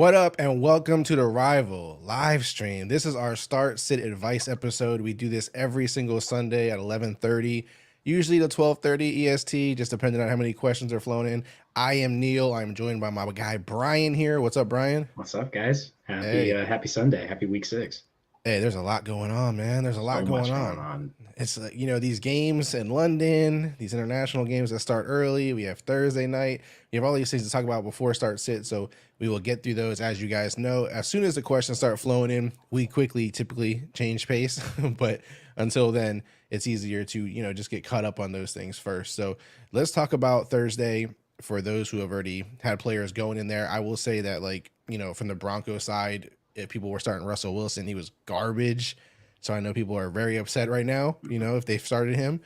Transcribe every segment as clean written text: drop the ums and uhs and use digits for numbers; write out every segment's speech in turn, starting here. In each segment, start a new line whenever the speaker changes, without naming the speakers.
What up, and welcome to the Rival live stream. This is our start sit advice episode. We do this every single Sunday at 11:30, usually to 12:30 EST, just depending on how many questions are flowing in. I am Neil. I'm joined by my guy Brian here. What's up, Brian?
What's up, guys? Happy
Hey,
Happy Sunday. Happy week 6.
hey, there's a lot going on, man. There's a lot
So
going
much going
on.
on.
It's these games in London, these international games that start early. We have Thursday night. We have all these things to talk about before start sit. So we will get through those as you guys know. As soon as the questions start flowing in, we quickly typically change pace. But until then, it's easier to just get caught up on those things first. So let's talk about Thursday for those who have already had players going in there. I will say that from the Broncos side, if people were starting Russell Wilson, he was garbage. So I know people are very upset right now, if they've started him.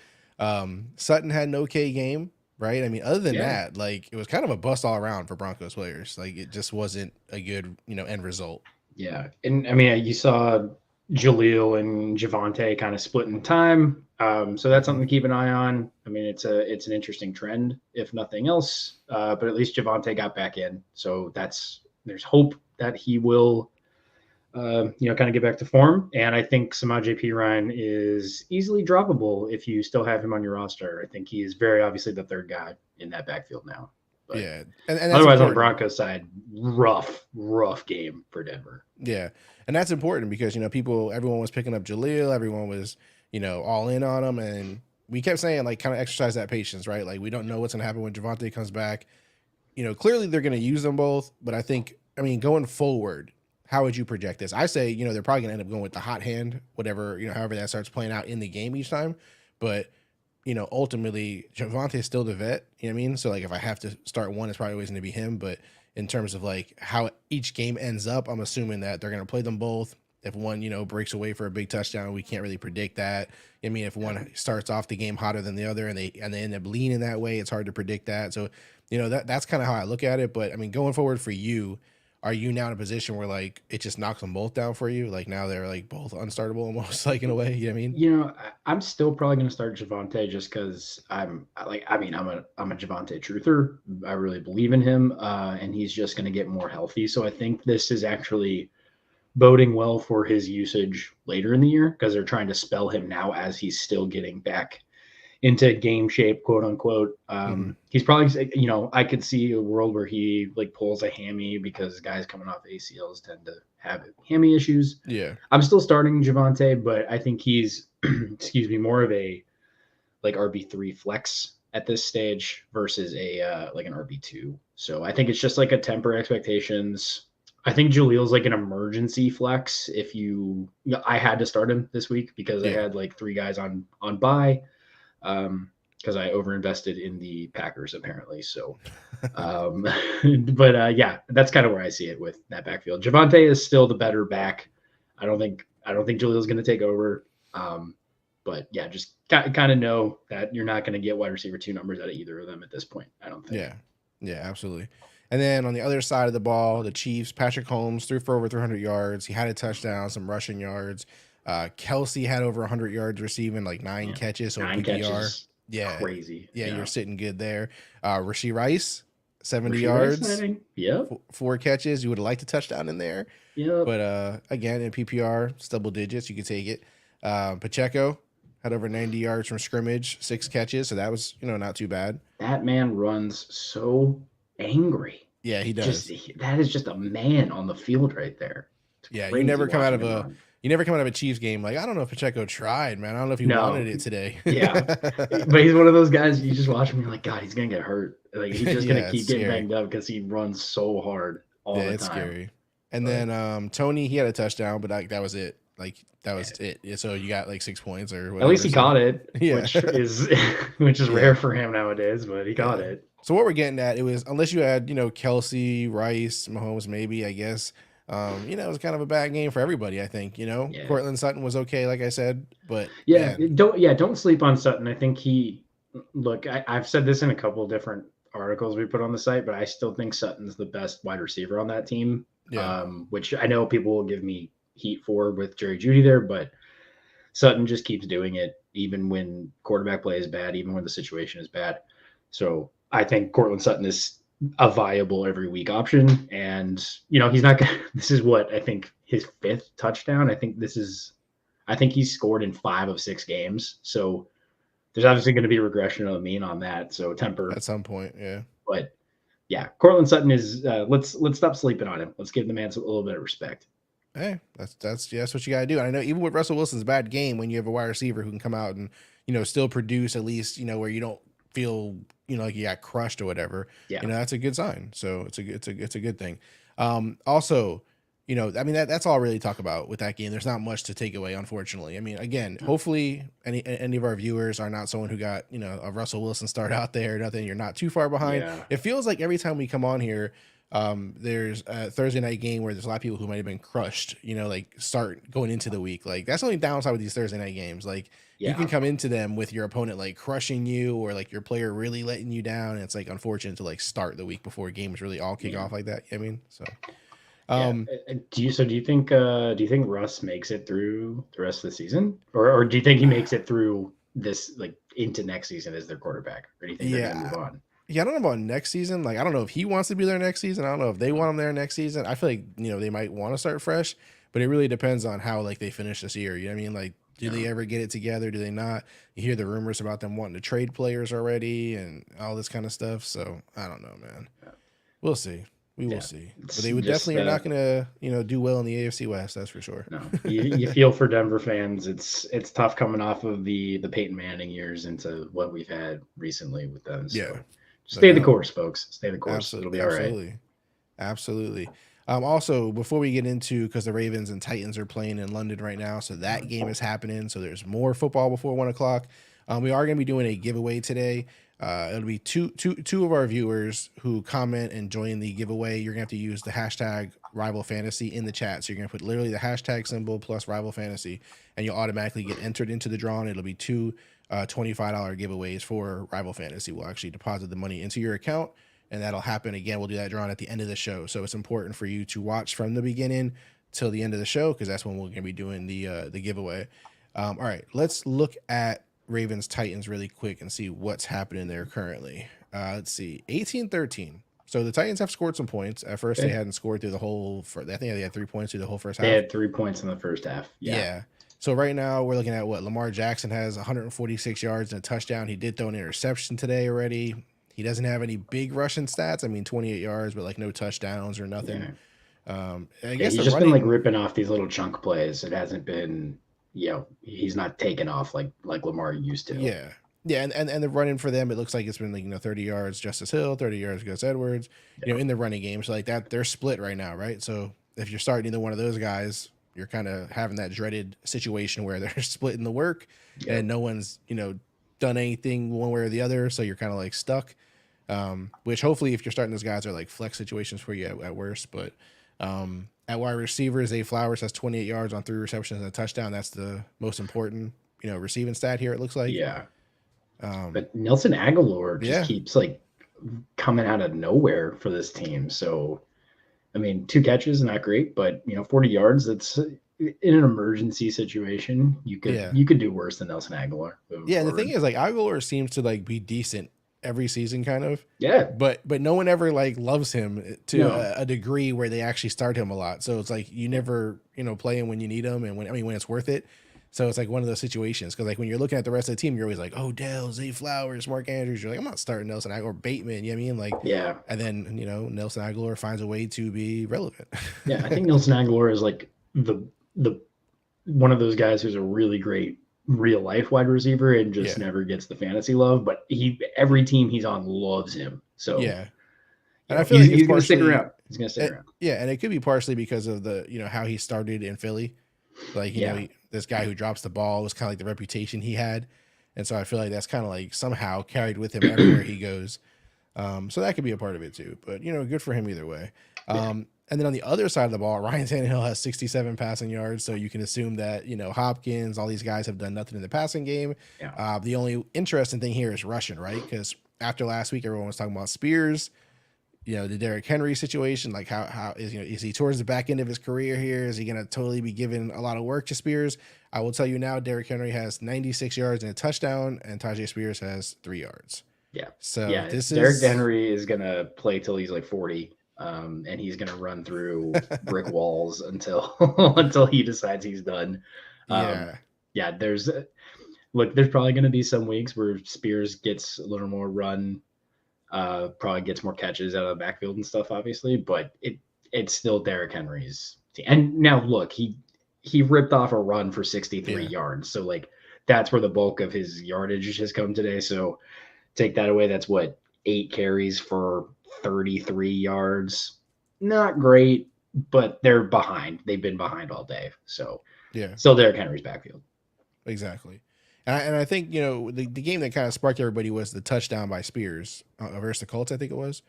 Sutton had an okay game, right? I mean, other than
Yeah.
that, it was kind of a bust all around for Broncos players. Like, it just wasn't a good, end result.
Yeah. And I mean, you saw Jaleel and Javante kind of splitting time. So that's
Mhm.
something to keep an eye on. I mean, it's an interesting trend, if nothing else. But at least Javante got back in. So there's hope that he will kind of get back to form. And I think Samaj P. Ryan is easily droppable if you still have him on your roster. I think he is very obviously the third guy in that backfield now. But
Yeah. And that's
otherwise, on the
important.
Broncos side, rough game for Denver.
Yeah. And that's important because, everyone was picking up Jaleel, everyone was, all in on him. And we kept saying, kind of exercise that patience, right? Like, we don't know what's going to happen when Javante comes back. Clearly they're going to use them both. But going forward, how would you project this? I say, they're probably going to end up going with the hot hand, whatever, however that starts playing out in the game each time. But, ultimately, Javante's still the vet. You know what I mean? So, if I have to start one, it's probably always going to be him. But in terms of, how each game ends up, I'm assuming that they're going to play them both. If one, breaks away for a big touchdown, we can't really predict that. I mean, if one starts off the game hotter than the other and they end up leaning that way, it's hard to predict that. So, that's kind of how I look at it. But going forward for you, are you now in a position where it just knocks them both down for you? Like, now they're both unstartable almost, in a way. You know what I mean?
I'm still probably going to start Javante just because I'm a Javante truther. I really believe in him, and he's just going to get more healthy. So I think this is actually boding well for his usage later in the year because they're trying to spell him now as he's still getting back into game shape, quote unquote.
Mm-hmm.
He's probably, I could see a world where he pulls a hammy because guys coming off ACLs tend to have hammy issues.
Yeah.
I'm still starting Javante, but I think he's, excuse me, more of a RB3 flex at this stage versus an RB2. So I think it's just a temper expectations. I think Jaleel's an emergency flex. I had to start him this week because I
Yeah.
had three guys on bye because I overinvested in the Packers apparently. So, yeah, that's kind of where I see it with that backfield. Javante is still the better back. I don't think Jaleel's going to take over. But yeah, just kind of know that you're not going to get wide receiver 2 numbers out of either of them at this point. I don't think.
Yeah. Yeah, absolutely. And then on the other side of the ball, the Chiefs, Patrick Holmes threw for over 300 yards. He had a touchdown, some rushing yards. Kelsey had over 100 yards receiving, 9 catches. So
9
PPR.
catches.
Yeah.
Crazy.
Yeah, you're sitting good there. Rashee Rice, 70
Rice
yards.
Yep.
4 catches. You would have liked a touchdown in there.
Yep.
But again, in PPR, it's double digits. You could take it. Pacheco had over 90 yards from scrimmage, 6 catches. So that was, not too bad.
That man runs so angry.
Yeah, he does.
That is just a man on the field right there. It's
Yeah,
crazy
you never come out of
watching him run.
you never come out of a Chiefs game I don't know if Pacheco tried, man. I don't know if he wanted it today.
Yeah, but he's one of those guys you just watch him. You're like, God, he's gonna get hurt. He's just gonna keep getting banged up because he runs so hard all the time.
It's scary. And then Tony, he had a touchdown, but that was it. That was it. So you got 6 points or whatever.
At least he caught it,
Yeah.
which is rare for him nowadays, but he got it.
So what we're getting at, it was, unless you had, Kelsey, Rice, Mahomes, maybe, I guess, it was kind of a bad game for everybody, I think, Courtland Sutton was okay, like I said, but
don't sleep on Sutton. I think I've said this in a couple of different articles we put on the site, but I still think Sutton's the best wide receiver on that team.
Yeah.
Which I know people will give me heat for with Jerry Jeudy there, but Sutton just keeps doing it even when quarterback play is bad, even when the situation is bad. So I think Courtland Sutton is a viable every week option. And, you know, he's not going to, this is what I think his 5th touchdown. I think he's scored in 5 of 6 games. So there's obviously going to be a regression of the mean on that. So temper,
at some point. Yeah.
but yeah, Cortland Sutton is, let's stop sleeping on him. Let's give the man a little bit of respect.
Hey, that's what you got to do. And I know even with Russell Wilson's bad game, when you have a wide receiver who can come out and, you know, still produce at least, you know, where you don't feel, you know, like you got crushed or whatever,
Yeah.
you know, that's a good sign. So it's a good thing. Also, you know, I mean, that's all I really talk about with that game. There's not much to take away, unfortunately. I mean, again, hopefully any of our viewers are not someone who got, you know, a Russell Wilson start out there, nothing, you're not too far behind.
Yeah.
It feels like every time we come on here, there's a Thursday night game where there's a lot of people who might have been crushed, you know, like start going into the week. Like that's the only downside with these Thursday night games. Like you can come into them with your opponent like crushing you or like your player really letting you down. And it's like unfortunate to like start the week before games really all kick off like that. I mean, so
do you think Russ makes it through the rest of the season, or do you think he makes it through this, like into next season as their quarterback, or do you think they're gonna move on?
Yeah, I don't know about next season. Like, I don't know if he wants to be there next season. I don't know if they want him there next season. I feel like, you know, they might want to start fresh, but it really depends on how like they finish this year. You know what I mean? Like, do they ever get it together? Do they not? You hear the rumors about them wanting to trade players already and all this kind of stuff. So I don't know, man. We'll see. We will see. But they would definitely are not going to, you know, do well in the AFC West. That's for sure.
No, you feel for Denver fans. It's tough coming off of the Peyton Manning years into what we've had recently with them. So.
Yeah.
Stay the course, folks. Stay the course.
Absolutely,
It'll be all right.
Absolutely. Also, before we get into, because the Ravens and Titans are playing in London right now, so that game is happening. So there's more football before 1 o'clock. We are going to be doing a giveaway today. It'll be two of our viewers who comment and join the giveaway. You're going to have to use the hashtag Rival Fantasy in the chat. So you're going to put literally the hashtag symbol plus Rival Fantasy, and you'll automatically get entered into the draw. And it'll be two $25 giveaways for Rival Fantasy. We'll actually deposit the money into your account, and that'll happen again. We'll do that drawing at the end of the show. So it's important for you to watch from the beginning till the end of the show, because that's when we're going to be doing the giveaway. All right, let's look at Ravens Titans really quick and see what's happening there currently. Let's see, 18-13. So the Titans have scored some points. At first, they hadn't scored through the whole. I think they had 3 points through the whole first half.
They had 3 points in the first half.
Yeah. So right now we're looking at what Lamar Jackson has 146 yards and a touchdown. He did throw an interception today already. He doesn't have any big rushing stats. I mean, 28 yards, but like no touchdowns or nothing.
Yeah.
I guess
he's just been like ripping off these little chunk plays. It hasn't been, you know, he's not taken off like Lamar used to.
Yeah. Yeah, and the running for them, it looks like it's been like, you know, 30 yards Justice Hill, 30 yards Gus Edwards, you know, in the running game. So like that, they're split right now, right? So if you're starting either one of those guys, you're kind of having that dreaded situation where they're splitting the work and no one's, you know, done anything one way or the other. So you're kind of like stuck, which hopefully if you're starting those guys are like flex situations for you at worst. But at wide receivers, Zay Flowers has 28 yards on 3 receptions and a touchdown. That's the most important, you know, receiving stat here, it looks like.
Yeah. But Nelson Aguilar just keeps like coming out of nowhere for this team. So, I mean, 2 catches, not great, but you know, 40 yards. That's in an emergency situation. You could do worse than Nelson Aguilar.
Yeah, and the thing is, like Aguilar seems to like be decent every season, kind of.
Yeah.
But no one ever like loves him to a degree where they actually start him a lot. So it's like you never, you know, play him when you need him and when it's worth it. So it's like one of those situations, because like when you're looking at the rest of the team, you're always like, oh, Dell, Zay Flowers, Mark Andrews. You're like, I'm not starting Nelson Aguilar or Bateman. You know what I mean? Like,
yeah.
And then, you know, Nelson Aguilar finds a way to be relevant.
Yeah, I think Nelson Aguilar is like the one of those guys who's a really great real life wide receiver and just never gets the fantasy love. But every team he's on loves him. So
yeah. And I feel like
he's going to stick around. He's going to stick around.
Yeah, and it could be partially because of the, you know, how he started in Philly. Like, you know, this guy who drops the ball was kind of like the reputation he had. And so I feel like that's kind of like somehow carried with him everywhere he goes. So that could be a part of it too. But, you know, good for him either way. And then on the other side of the ball, Ryan Tannehill has 67 passing yards. So you can assume that, you know, Hopkins, all these guys have done nothing in the passing game. Yeah. The only interesting thing here is rushing, right? Because after last week, everyone was talking about Spears. You know, the Derrick Henry situation, like how is, you know, is he towards the back end of his career here? Is he going to totally be giving a lot of work to Spears? I will tell you now, Derrick Henry has 96 yards and a touchdown, and Tajay Spears has 3 yards.
Yeah.
So
Yeah.
this
Derrick
is
Henry is going to play till he's like 40. And he's going to run through brick walls until until he decides he's done. Um,
yeah,
yeah, look, there's probably going to be some weeks where Spears gets a little more run, probably gets more catches out of the backfield and stuff, obviously, but it's still Derrick Henry's team. And now look, he ripped off a run for 63
yeah,
yards. So like that's where the bulk of his yardage has come today. So take that away. That's what, 8 carries for 33 yards. Not great, but they're behind. They've been behind all day. So
yeah.
still Derrick Henry's backfield.
Exactly. And I think, the game that kind of sparked everybody was the touchdown by Spears versus the Colts, I think it was.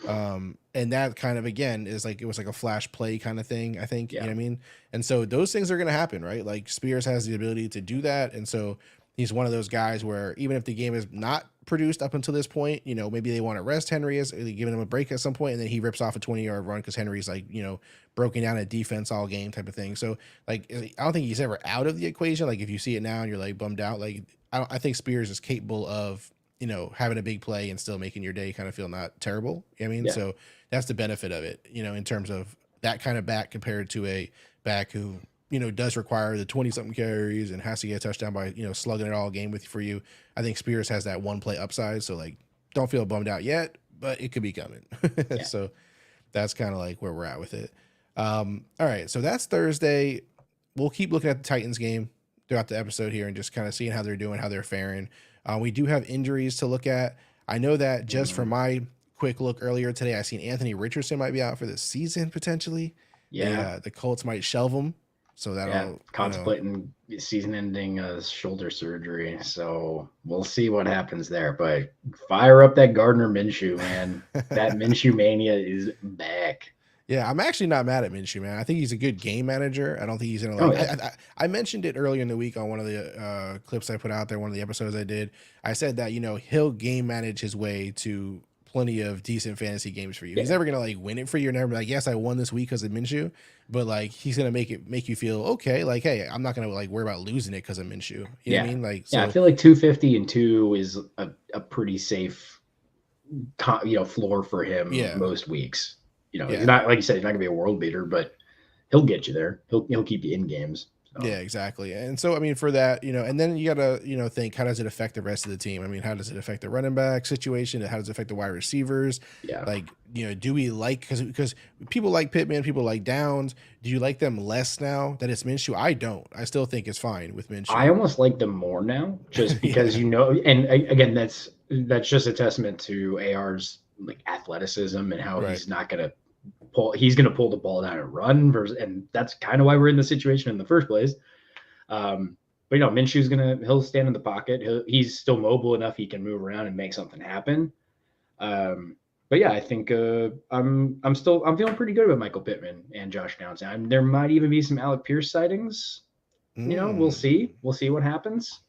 And that kind of, again, is like, it was like a flash play kind of thing, I think. You know
Yeah.
what I mean? And so those things are going to happen, right? Like Spears has the ability to do that. And so he's one of those guys where even if the game is not produced up until this point, maybe they want to rest Henry, is giving him a break at some point, and then he rips off a 20-yard run because Henry's like, broken down a defense all game type of thing. So like, I don't think he's ever out of the equation. Like if you see it now and you're like bummed out, like I think Spears is capable of, having a big play and still making your day kind of feel not terrible. You know what I mean?
Yeah.
So that's the benefit of it, in terms of that kind of back compared to a back who, does require the 20 something carries and has to get a touchdown by, slugging it all game for you. I think Spears has that one play upside. So like, don't feel bummed out yet, but it could be coming.
Yeah.
So that's kind of like where we're at with it. All right. So that's Thursday. We'll keep looking at the Titans game throughout the episode here and just kind of seeing how they're doing, how they're faring. We do have injuries to look at. I know that just from my quick look earlier today, I seen Anthony Richardson might be out for the season potentially.
Yeah.
The Colts might shelve him. So that'll
contemplating season-ending shoulder surgery. So we'll see what happens there. But fire up that Gardner Minshew, man. That Minshew mania is back.
Yeah, I'm actually not mad at Minshew, man. I think he's a good game manager. I don't think he's gonna like. I mentioned it earlier in the week on one of the clips I put out there, one of the episodes I did. I said that he'll game manage his way to plenty of decent fantasy games for you. Yeah. He's never gonna like win it for you. You're never like, yes, I won this week because of Minshew, but like he's gonna make you feel okay. Like, hey, I'm not gonna like worry about losing it because of Minshew. You know what I mean? Like,
so, I feel like 250 and 2 is a pretty safe, floor for him most weeks. He's not, like you said, he's not gonna be a world beater, but he'll get you there. He'll keep you in games.
So. Yeah, exactly. And so, I mean, for that, and then you gotta, think, how does it affect the rest of the team? I mean, how does it affect the running back situation? How does it affect the wide receivers?
Yeah.
Like, do we like, because people like Pittman, people like Downs. Do you like them less now that it's Minshew? I don't. I still think it's fine with Minshew.
I almost like them more now, just because and again, that's just a testament to AR's like athleticism and how he's not gonna he's going to pull the ball down and run and that's kind of why we're in the situation in the first place. But Minshew's he'll stand in the pocket. He's still mobile enough. He can move around and make something happen. But yeah, I think I'm feeling pretty good about Michael Pittman and Josh Downs. There might even be some Alec Pierce sightings. We'll see what happens.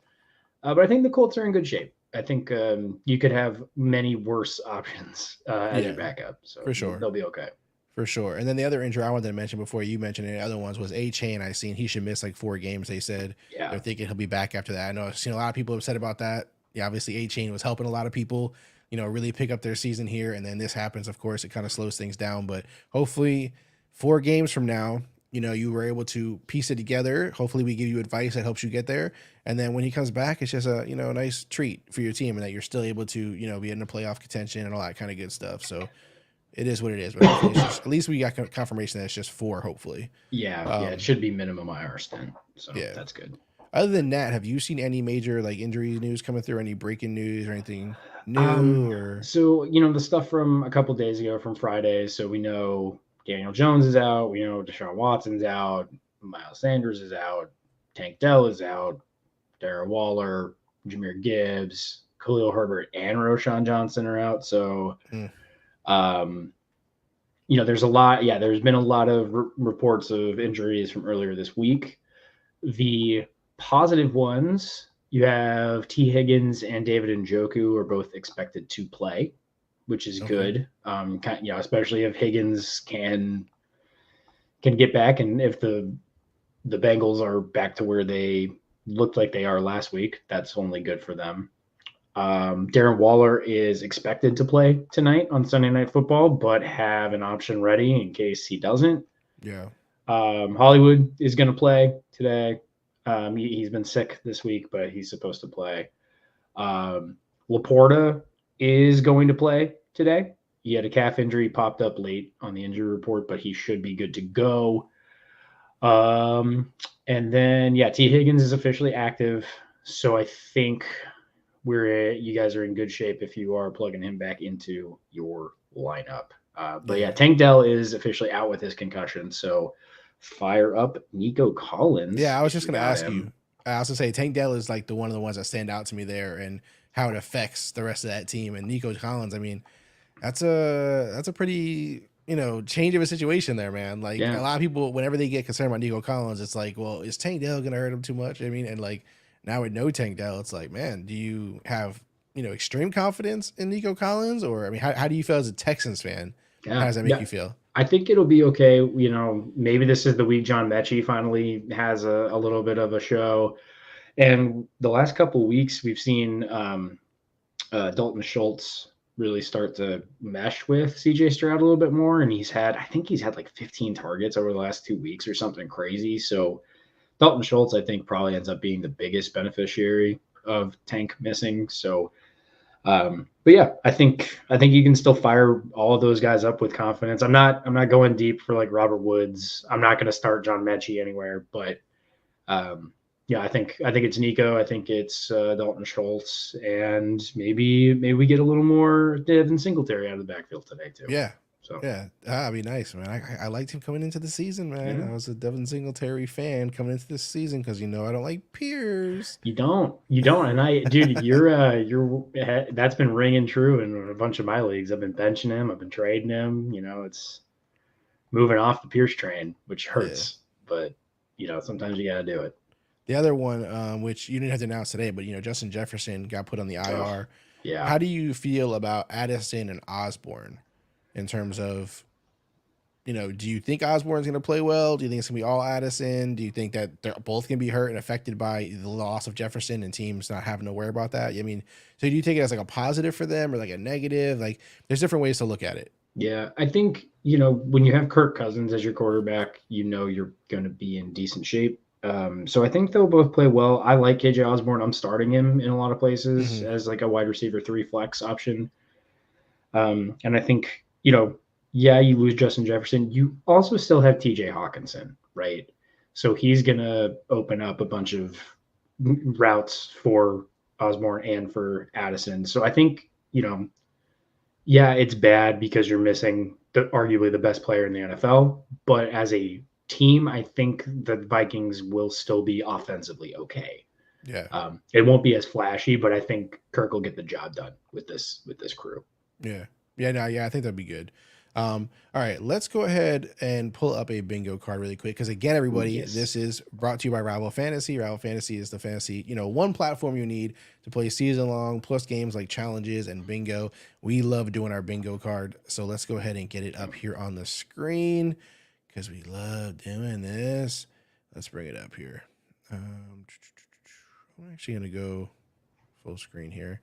But I think the Colts are in good shape. I think you could have many worse options as your backup. So
for sure,
they'll be okay.
For sure. And then the other injury I wanted to mention before you mentioned any other ones was Achane. I seen he should miss like 4 games. They said they're thinking he'll be back after that. I know I've seen a lot of people upset about that. Yeah, obviously Achane was helping a lot of people, really pick up their season here. And then this happens, of course, it kind of slows things down. But hopefully 4 games from now, you were able to piece it together. Hopefully we give you advice that helps you get there. And then when he comes back, it's just a nice treat for your team and that you're still able to, be in the playoff contention and all that kind of good stuff. So it is what it is, but at least we got confirmation that it's just 4, hopefully.
Yeah, it should be minimum IR stint, so that's good.
Other than that, have you seen any major like injury news coming through? Any breaking news or anything new?
So the stuff from a couple days ago, from Friday. So we know Daniel Jones is out. We know Deshaun Watson's out. Miles Sanders is out. Tank Dell is out. Darren Waller, Jahmyr Gibbs, Khalil Herbert, and Roschon Johnson are out. So. There's a lot. Yeah, there's been a lot of reports of injuries from earlier this week. The positive ones, you have T. Higgins and David Njoku are both expected to play, which is good. Especially if Higgins can get back, and if the Bengals are back to where they looked like they are last week, that's only good for them. Darren Waller is expected to play tonight on Sunday Night Football, but have an option ready in case he doesn't.
Yeah.
Hollywood is going to play today. He's been sick this week, but he's supposed to play. Laporta is going to play today. He had a calf injury, popped up late on the injury report, but he should be good to go. And then, yeah, T. Higgins is officially active. So I think you guys are in good shape if you are plugging him back into your lineup. But yeah, Tank Dell is officially out with his concussion. So fire up Nico Collins.
Yeah, I was just going to ask you. I was going to say Tank Dell is like one of the ones that stand out to me there and how it affects the rest of that team. And Nico Collins, I mean, that's a pretty, change of a situation there, man. Like a lot of people, whenever they get concerned about Nico Collins, it's like, well, is Tank Dell going to hurt him too much? I mean, and like now with no Tank Dell, it's like, man, do you have, extreme confidence in Nico Collins? Or, I mean, how do you feel as a Texans fan?
Yeah.
How does that make you feel?
I think it'll be okay. Maybe this is the week John Mechie finally has a little bit of a show. And the last couple of weeks, we've seen Dalton Schultz really start to mesh with CJ Stroud a little bit more. And I think he's had like 15 targets over the last 2 weeks or something crazy. So Dalton Schultz, I think, probably ends up being the biggest beneficiary of Tank missing. So, but yeah, I think you can still fire all of those guys up with confidence. I'm not going deep for like Robert Woods. I'm not going to start John Mechie anywhere, but yeah, I think it's Nico. I think it's Dalton Schultz, and maybe we get a little more Devin Singletary out of the backfield today too.
Yeah.
So
yeah, that'd be nice, man. I liked him coming into the season, man.
Yeah.
I was a Devin Singletary fan coming into this season because I don't like Pierce.
You don't, and dude, you're that's been ringing true in a bunch of my leagues. I've been benching him, I've been trading him. It's moving off the Pierce train, which hurts, but sometimes you got to do it.
The other one, which you didn't have to announce today, but Justin Jefferson got put on the IR.
Yeah.
How do you feel about Addison and Osborne in terms of, do you think Osborne's going to play well? Do you think it's going to be all Addison? Do you think that they're both going to be hurt and affected by the loss of Jefferson and teams not having to worry about that? I mean, so do you take it as like a positive for them or like a negative? Like there's different ways to look at it.
Yeah, I think, when you have Kirk Cousins as your quarterback, you're going to be in decent shape. So I think they'll both play well. I like KJ Osborne. I'm starting him in a lot of places as like a wide receiver 3 flex option. And I think, you lose Justin Jefferson. You also still have TJ Hawkinson, right? So he's going to open up a bunch of routes for Osborne and for Addison. So I think, it's bad because you're missing arguably the best player in the NFL, but as a team, I think the Vikings will still be offensively okay.
Yeah.
It won't be as flashy, but I think Kirk will get the job done with this crew.
Yeah. I think that'd be good. All right, let's go ahead and pull up a bingo card really quick. Because again, everybody, This is brought to you by Rival Fantasy. Rival Fantasy is the fantasy, one platform you need to play season long, plus games like challenges and bingo. We love doing our bingo card. So let's go ahead and get it up here on the screen because we love doing this. Let's bring it up here. I'm actually going to go full screen here.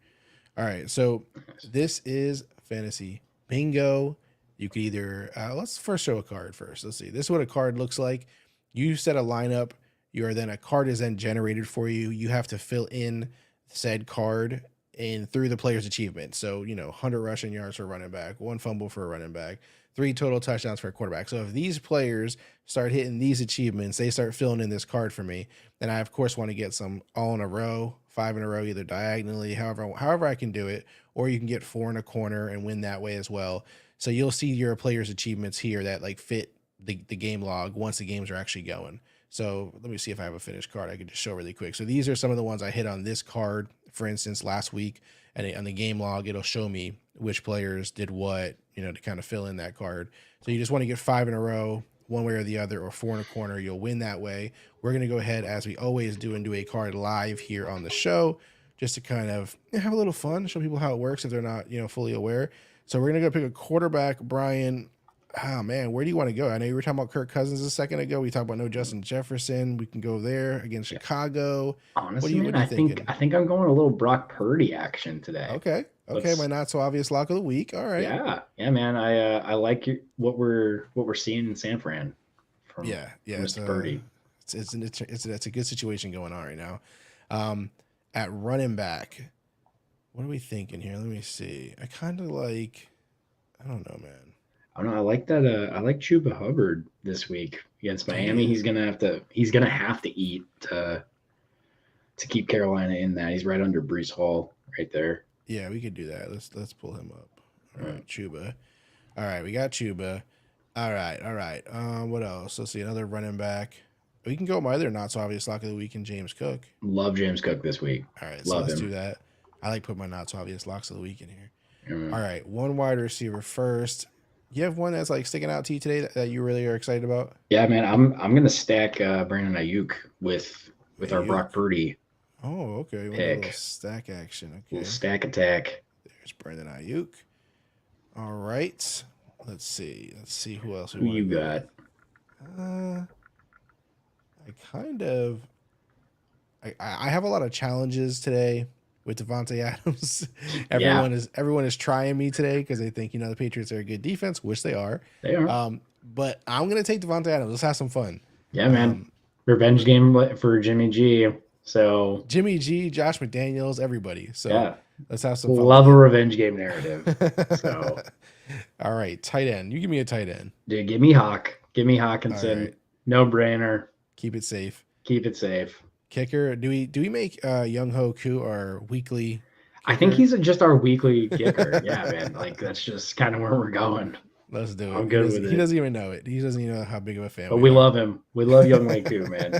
All right, so this is fantasy bingo. You could either, let's first show a card first. Let's see. This is what a card looks like. You set a lineup. A card is then generated for you. You have to fill in said card through the player's achievement. So, 100 rushing yards for a running back, 1 fumble for a running back, 3 total touchdowns for a quarterback. So if these players start hitting these achievements, they start filling in this card for me. Then I, of course, want to get some all in a row, 5 in a row, either diagonally, however I can do it, or you can get 4 in a corner and win that way as well. So you'll see your players' achievements here that like fit the game log once the games are actually going. So let me see if I have a finished card I can just show really quick. So these are some of the ones I hit on this card, for instance, last week. And on the game log, it'll show me which players did what, to kind of fill in that card. So you just want to get 5 in a row, one way or the other, or 4 in a corner. You'll win that way. We're going to go ahead, as we always do, and do a card live here on the show just to kind of have a little fun, show people how it works if they're not, fully aware. So we're going to go pick a quarterback. Brian, Oh man, where do you want to go? I know you were talking about Kirk Cousins a second ago. We talked about no Justin Jefferson. We can go there against
Yeah.
Chicago.
Honestly,
What
man,
are you
I
thinking?
think I'm going a little Brock Purdy action today.
Okay. Okay, my
Let's
not so obvious lock of the week. All right.
yeah, man. I like what we're seeing in San Fran
Yeah, yeah,
from
it's
Mr. Purdy.
it's a good situation going on right now. Um, at running back, what are we thinking here? Let me see. I kind of like. I don't know, man.
I don't know. I like that. I like Chuba Hubbard this week against
Do
Miami.
you?
He's gonna have to eat to keep Carolina in that. He's right under Brees Hall right there.
Yeah, we could do that. Let's pull him up. All
Uh,
right, Chuba. All right, we got Chuba. All right, all right. What else? Let's see another running back. We can go with my other not so obvious lock of the week in James Cook.
love James Cook this week.
All right, so
Love
let's do
him.
that. I like put my not so obvious locks of the week in here.
Um,
All right, one wide receiver first. You have one that's like sticking out to you today that you really are excited about?
yeah, man. I'm gonna stack Brandon Ayuk with our
Ayuk.
Brock Purdy
Oh, okay. You want to do a little
pick.
stack action?
Little
Okay.
stack attack.
There's Brandon Ayuk. All right. Let's see. Let's see who else we
Who
want to
you
go
got?
with. Uh, I kind of. I have a lot of challenges today with Devontae Adams.
Yeah,
everyone is trying me today because they think the Patriots are a good defense, which they are.
they are.
But I'm gonna take Devontae Adams. Let's have some fun.
Yeah, man.
Um,
Revenge game for Jimmy G. So
Jimmy G, Josh McDaniels, everybody. So
yeah,
let's have some fun
love a
with
revenge game narrative. So
it. All right, tight end. You give me a tight end.
dude, give me Hawk. Give me
All
Hawkinson.
right,
No brainer.
keep it safe.
Keep it safe.
Kicker. Do we make Young Ho Koo our weekly
I think
kicker?
he's just our weekly kicker. Yeah, man. Like that's just kind of where we're going.
Let's do
I'm
it.
good with
He
it.
doesn't even know it. He doesn't even know how big of a fan
But
we
we
are.
love him. We love Young Wei Koo, man.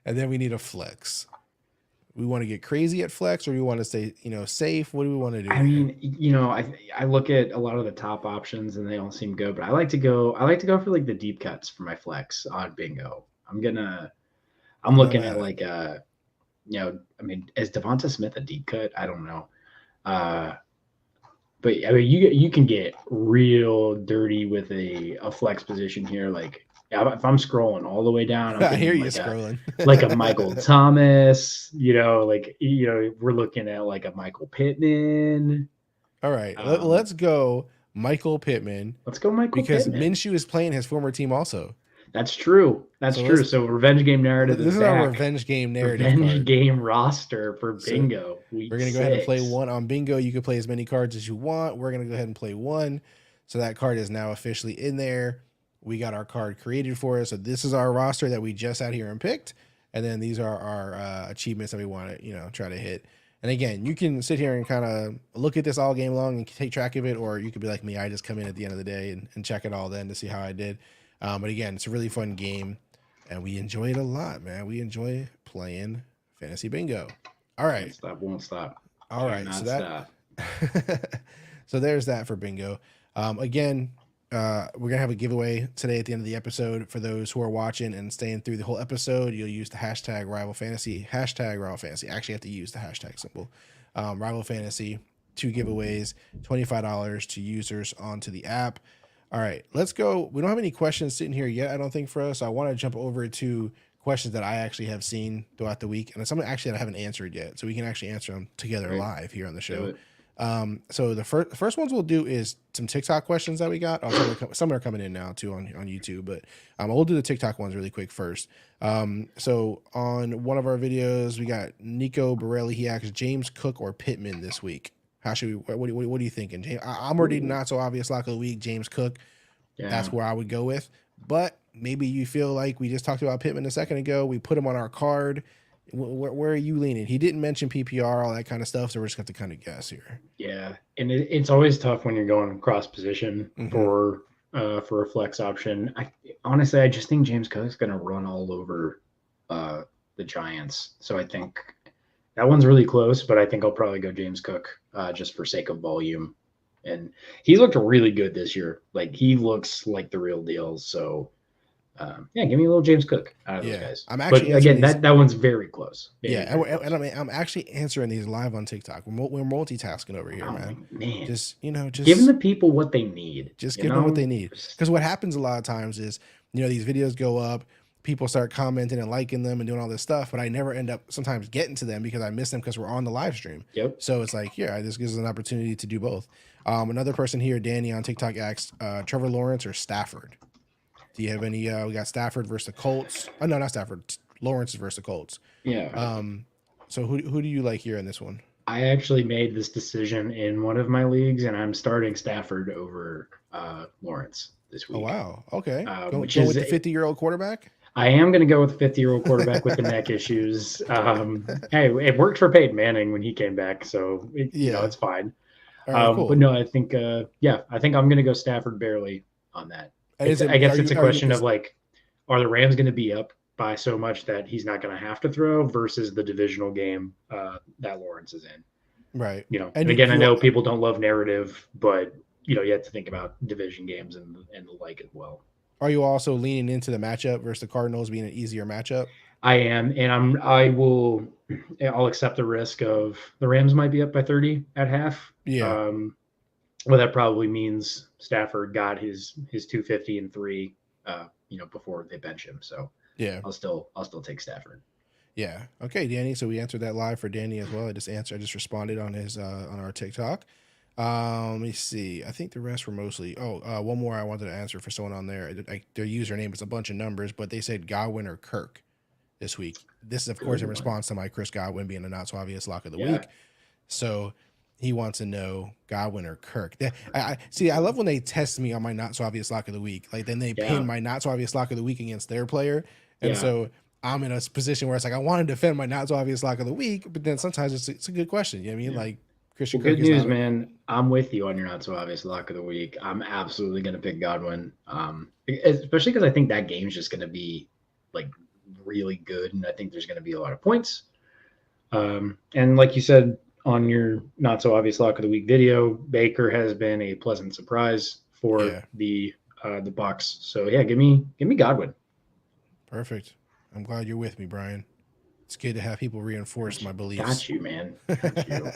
And then we need a flex. We want to get crazy at flex, or we want to stay, safe. What do we want to do
I
here?
mean, I look at a lot of the top options and they all seem good, but I like to go for like the deep cuts for my flex on bingo. I'm
I'm not
looking
mad
at
at
like I mean, is Devonta Smith a deep cut? I don't know. Uh but I mean you can get real dirty with a flex position here. Like if I'm scrolling all the way down, I'm
I hear
thinking
you scrolling.
like a Michael Thomas, we're looking at like a Michael Pittman.
All right,
Um,
let's go Michael Pittman
let's go Michael
because
Pittman.
Minshew is playing his former team also.
That's true. That's
So
true.
let's.
So revenge game narrative
This
is
is our
back.
revenge game narrative
Revenge
card.
game roster for
So
bingo. Week
we're gonna go ahead and play
6.
one on bingo. You can play as many cards as you want. We're gonna go ahead and play one. So that card is now officially in there. We got our card created for us. So this is our roster that we just out here and picked. And then these are our achievements that we want to, try to hit. And again, you can sit here and kind of look at this all game long and take track of it, or you could be like me. I just come in at the end of the day and check it all then to see how I did. But again, it's a really fun game, and we enjoy it a lot, man. We enjoy playing fantasy bingo. All right.
Won't stop.
All right,
Cannot
so
stop.
so there's that for bingo. Again, we're gonna have a giveaway today at the end of the episode for those who are watching and staying through the whole episode. You'll use the hashtag Rival Fantasy. Hashtag Rival Fantasy. Actually, have to use the hashtag symbol. Rival Fantasy. 2 giveaways. $25 to users onto the app. All right, let's go. We don't have any questions sitting here yet, I don't think, for us. So I want to jump over to questions that I actually have seen throughout the week, and it's something actually that I haven't answered yet, so we can actually answer them together
Right.
live here on the
Do
show.
it.
So the first ones we'll do is some TikTok questions that we got. Some are coming in now too on YouTube, but we'll do the TikTok ones really quick first. So on one of our videos, we got Nico Borelli. He asked James Cook or Pittman this week. How should we? What are you thinking, James? I'm already not so obvious lock of the week. James Cook.
Yeah.
That's where I would go with. But maybe you feel like we just talked about Pittman a second ago. We put him on our card. Where are you leaning? He didn't mention PPR, all that kind of stuff. So we're just going to kind of guess here.
Yeah, and it's always tough when you're going cross position
Mhm.
for a flex option. Honestly, I just think James Cook's going to run all over the Giants. So I think that one's really close, but I think I'll probably go James Cook just for sake of volume. And he's looked really good this year. Like he looks like the real deal. So Yeah, give me a little James Cook out of those
Yeah,
guys.
I'm
But
actually answering
again,
these.
that one's very close.
Yeah,
Very, very
and
close.
I'm actually answering these live on TikTok. We're multitasking over here,
Oh
man.
man,
Just
giving the people what they need.
just
You
give them what they
know,
need.
just
Because what happens a lot of times is, these videos go up, people start commenting and liking them and doing all this stuff, but I never end up sometimes getting to them because I miss them because we're on the live stream.
yep.
So it's like, yeah, this gives us an opportunity to do both. Another person here, Danny on TikTok, asked Trevor Lawrence or Stafford. Do you have any? We got Stafford versus the Colts. Oh no, not Stafford. Lawrence versus the Colts.
Yeah.
So who do you like here in this one?
I actually made this decision in one of my leagues, and I'm starting Stafford over Lawrence this
Oh
week,
wow, okay,
which
going
is
with the 50-year-old quarterback.
I am going to go with the 50-year-old quarterback with the neck issues. Hey, it worked for Peyton Manning when he came back, so
Yeah.
it's fine.
All right,
But
cool.
no, I think I think I'm going to go Stafford barely on that.
And is
I
it?
guess it's a
Are you?
question of like, are the Rams going to be up by so much that he's not going to have to throw versus the divisional game that Lawrence is in?
Right.
And
And
again, I know people don't love narrative, but you have to think about division games and the like as well.
are you also leaning into the matchup versus the Cardinals being an easier matchup?
I am, and I'll accept the risk of the Rams might be up by 30 at half.
Yeah.
Well, that probably means Stafford got his 250 and 3, before they bench him. So
Yeah.
I'll still take Stafford.
Yeah. Okay, Danny. So we answered that live for Danny as well. I just responded on his on our TikTok. Let me see. I think the rest were mostly. One more I wanted to answer for someone on there. Their username is a bunch of numbers, but they said Godwin or Kirk this week. This is of course in response to my Chris Godwin being a not so obvious lock of the week. So he wants to know Godwin or Kirk. I see. I love when they test me on my not so obvious lock of the week. Like then they pin my not so obvious lock of the week against their player, and so I'm in a position where it's like I want to defend my not so obvious lock of the week, but then sometimes it's a good question. You know what I mean? Like Christian Kirk.
Good news, man. I'm with you on your not so obvious lock of the week. I'm absolutely going to pick Godwin, especially because I think that game's just going to be like really good, and I think there's going to be a lot of points. And like you said on your not so obvious lock of the week video, Baker has been a pleasant surprise for the Bucs. So yeah, give me Godwin.
Perfect. I'm glad you're with me, Brian. It's good to have people reinforce my beliefs.
Got you, man. Got you.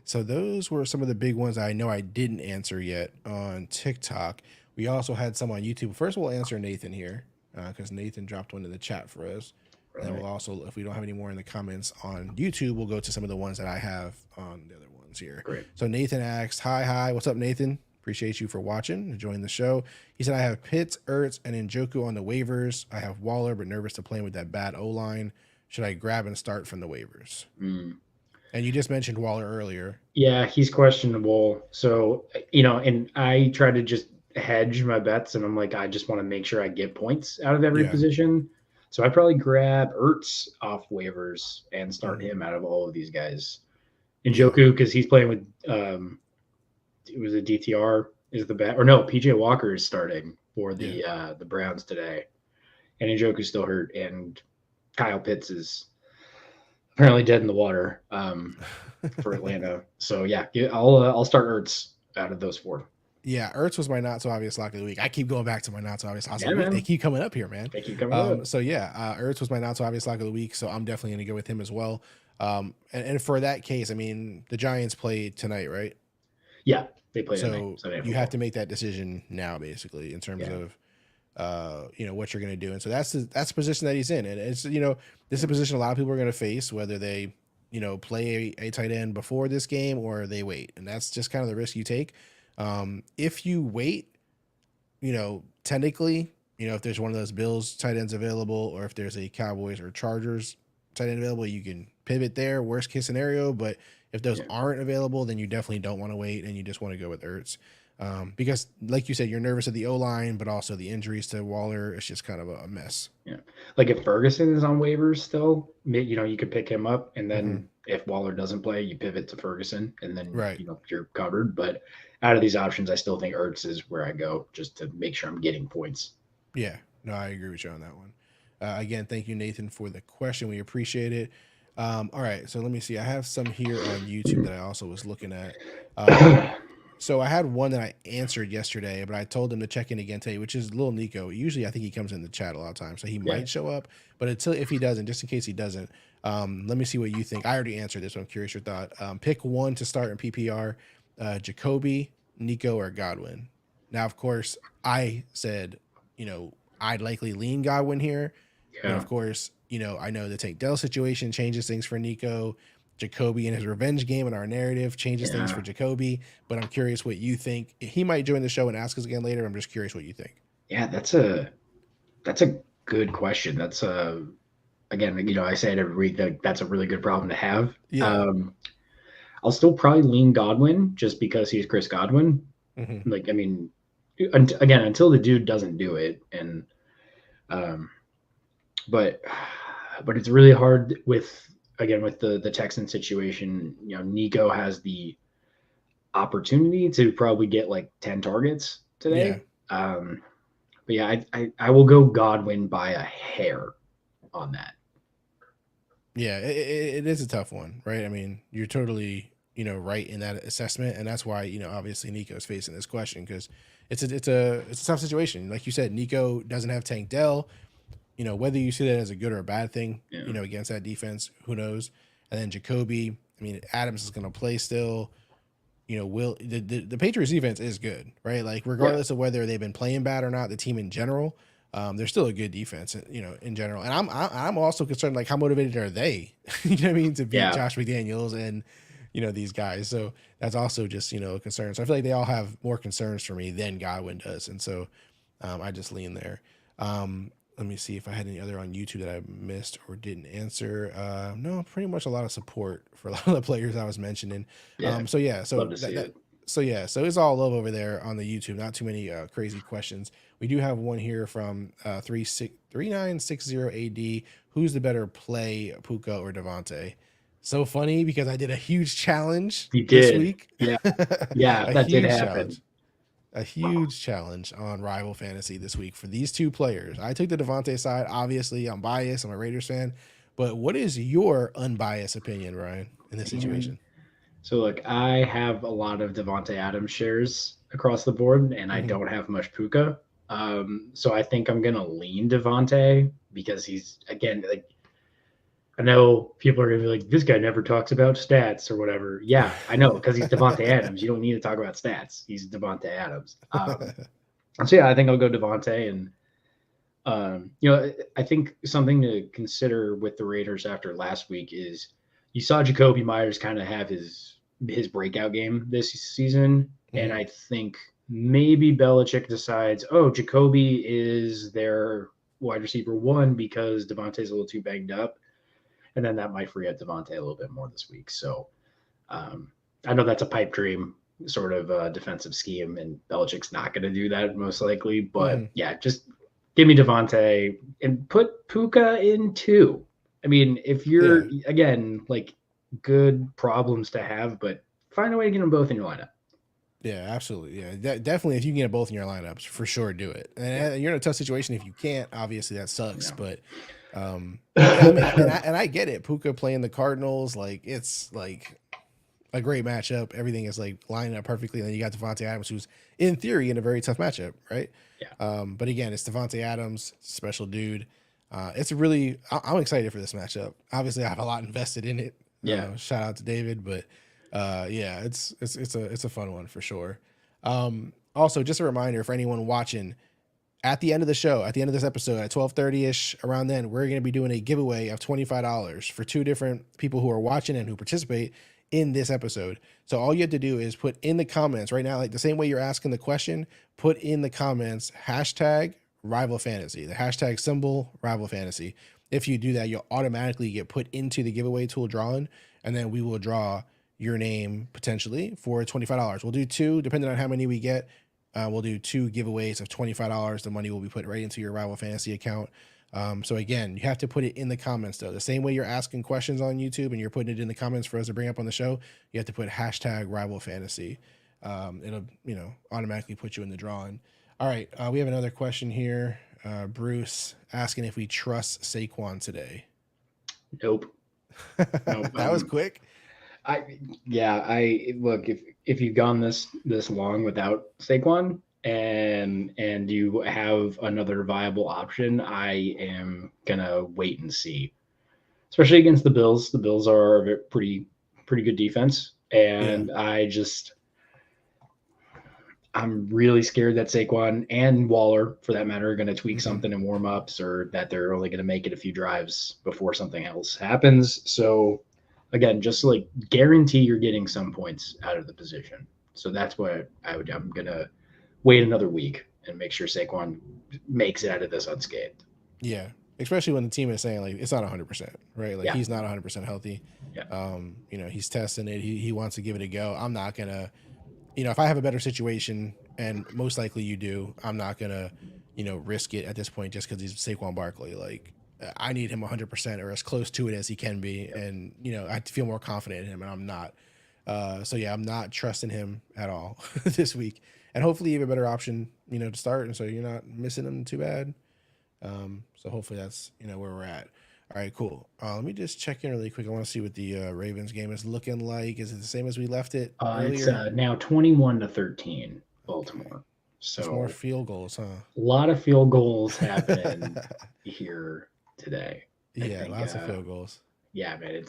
So those were some of the big ones I know I didn't answer yet on TikTok. We also had some on YouTube. First, we'll answer Nathan here because Nathan dropped one in the chat for us. Right. And then we'll also, if we don't have any more in the comments on YouTube, we'll go to some of the ones that I have on the other ones here.
Great.
So Nathan asked, hi. What's up, Nathan? Appreciate you for watching, enjoying the show. He said, I have Pitts, Ertz, and Njoku on the waivers. I have Waller, but nervous to play with that bad O-line. Should I grab and start from the waivers? And you just mentioned Waller earlier.
Yeah, he's questionable. So, and I try to just hedge my bets, and I'm like, I just want to make sure I get points out of every position. So I probably grab Ertz off waivers and start him out of all of these guys. Njoku, because he's playing with it was a DTR is the bet, or no, PJ Walker is starting for the Browns today, and Njoku's still hurt, and Kyle Pitts is apparently dead in the water for Atlanta. So yeah, I'll start Ertz out of those 4.
Yeah, Ertz was my not so obvious lock of the week. I keep going back to my not so obvious lock of the week. They keep coming up here, man.
They keep coming up.
So yeah, Ertz was my not so obvious lock of the week. So I'm definitely going to go with him as well. And for that case, I mean, the Giants play tonight, right?
Yeah, they play
tonight. So you have to make that decision now, basically, in terms of what you're going to do. And so that's the position that he's in. And it's, this is a position a lot of people are going to face, whether they, play a tight end before this game or they wait. And that's just kind of the risk you take. If you wait, technically, if there's one of those Bills tight ends available, or if there's a Cowboys or Chargers tight end available, you can pivot there, worst case scenario. But if those aren't available, then you definitely don't want to wait and you just want to go with Ertz. Because like you said, you're nervous of the O-line, but also the injuries to Waller. It's just kind of a mess.
Yeah. Like if Ferguson is on waivers still, you could pick him up. And then if Waller doesn't play, you pivot to Ferguson and then, you're covered. But out of these options, I still think Ertz is where I go just to make sure I'm getting points.
Yeah, no, I agree with you on that one. Again, thank you, Nathan, for the question. We appreciate it. All right, so let me see. I have some here on YouTube that I also was looking at. So I had one that I answered yesterday, but I told him to check in again today, which is Lil Nico. Usually I think he comes in the chat a lot of times, so he
Yeah.
might show up. But until if he doesn't, just in case he doesn't, let me see what you think. I already answered this, so I'm curious your thought. Pick one to start in PPR, Jacoby, Nico, or Godwin. Now, of course, I said, I'd likely lean Godwin here. But of course, I know the Tank Dell situation changes things for Nico. Jacoby and his revenge game and our narrative changes things for Jacoby. But I'm curious what you think. He might join the show and ask us again later. I'm just curious what you think.
Yeah, that's a good question. That's again, I say it every week that that's a really good problem to have.
Yeah.
I'll still probably lean Godwin just because he's Chris Godwin.
Mm-hmm.
Like, I mean, again, until the dude doesn't do it, and but it's really hard with the Texan situation. Nico has the opportunity to probably get like 10 targets today.
Yeah.
But yeah, I will go Godwin by a hair on that.
Yeah, it is a tough one, right? I mean, you're totally, right in that assessment, and that's why, obviously Nico is facing this question because it's a tough situation. Like you said, Nico doesn't have Tank Dell. Whether you see that as a good or a bad thing, against that defense, who knows? And then Jacoby, I mean, Adams is going to play still. Will the Patriots defense is good, right? Like regardless of whether they've been playing bad or not, the team in general, they're still a good defense, in general. And I'm also concerned, like how motivated are they? You know what I mean, to beat Josh McDaniels and these guys. So that's also just a concern. So I feel like they all have more concerns for me than Godwin does, and so I just lean there. Let me see if I had any other on YouTube that I missed or didn't answer. No, pretty much a lot of support for a lot of the players I was mentioning. So it's all love over there on the YouTube. Not too many crazy questions. We do have one here from 3960 AD. Who's the better play, Puka or Devontae? So funny because I did a huge challenge this week.
Yeah, that did happen.
Challenge. A huge challenge on Rival Fantasy this week for these two players. I took the Devontae side. Obviously, I'm biased. I'm a Raiders fan. But what is your unbiased opinion, Ryan, in this situation?
So, look, I have a lot of Devontae Adams shares across the board, and I don't have much Puka. So I think I'm going to lean Devontae because he's, again, like, I know people are going to be like, this guy never talks about stats or whatever. Yeah, I know, because he's Devontae Adams. You don't need to talk about stats. He's Devontae Adams. So, yeah, I think I'll go Devontae. And, I think something to consider with the Raiders after last week is you saw Jacoby Myers kind of have his breakout game this season. And I think maybe Belichick decides, Jacoby is their wide receiver one because Devontae's a little too banged up. And then that might free up Devontae a little bit more this week. So I know that's a pipe dream sort of defensive scheme, and Belichick's not going to do that most likely. But yeah, just give me Devontae and put Puka in too. I mean, if you're, again, like good problems to have, but find a way to get them both in your lineup.
Yeah, absolutely. Yeah, definitely. If you can get both in your lineups, for sure, do it. And you're in a tough situation if you can't. Obviously, that sucks. But I get it. Puka playing the Cardinals, like it's like a great matchup. Everything is like lining up perfectly. And then you got Devontae Adams, who's in theory in a very tough matchup, right?
Yeah.
But again, it's Devontae Adams, special dude. It's really I'm excited for this matchup. Obviously, I have a lot invested in it.
Yeah.
Shout out to David, but it's a fun one for sure. Also, just a reminder for anyone watching, at the end of the show, at the end of this episode at 12:30ish, around then, we're going to be doing a giveaway of $25 for two different people who are watching and who participate in this episode. So all you have to do is put in the comments right now, like the same way you're asking the question, put in the comments hashtag Rival Fantasy, the hashtag symbol Rival Fantasy. If you do that, you'll automatically get put into the giveaway tool drawing, and then we will draw your name potentially for $25. We'll do two, depending on how many we get. We'll do two giveaways of $25. The money will be put right into your Rival Fantasy account. So again, you have to put it in the comments though. The same way you're asking questions on YouTube and you're putting it in the comments for us to bring up on the show, you have to put hashtag Rival Fantasy. It'll, automatically put you in the drawing. All right. We have another question here. Bruce asking if we trust Saquon today.
Nope.
That was quick.
I look, if you've gone this long without Saquon and you have another viable option, I am gonna wait and see. Especially against the Bills. The Bills are a pretty good defense,
Yeah.
and I'm really scared that Saquon and Waller, for that matter, are going to tweak
Hmm.
something in warm ups, or that they're only going to make it a few drives before something else happens. So, again, just like guarantee you're getting some points out of the position. So that's what I'm going to wait another week and make sure Saquon makes it out of this unscathed.
Yeah, especially when the team is saying like it's not 100%, right? Like
Yeah,
he's not 100% healthy.
yeah,
He's testing it. He wants to give it a go. I'm not gonna, if I have a better situation, and most likely you do, I'm not gonna, risk it at this point just because he's Saquon Barkley. Like I need him 100% or as close to it as he can be, and I have to feel more confident in him, and I'm not. So yeah, I'm not trusting him at all this week, and hopefully you have a better option, to start, and so you're not missing him too bad. So hopefully that's where we're at. All right, cool. Let me just check in really quick. I want to see what the Ravens game is looking like. Is it the same as we left it
it's
earlier?
now 21-13,
Okay,
Baltimore.
just more
So
field goals, huh?
a lot of field goals happen here today. I
Yeah,
think,
lots of field goals.
yeah, man,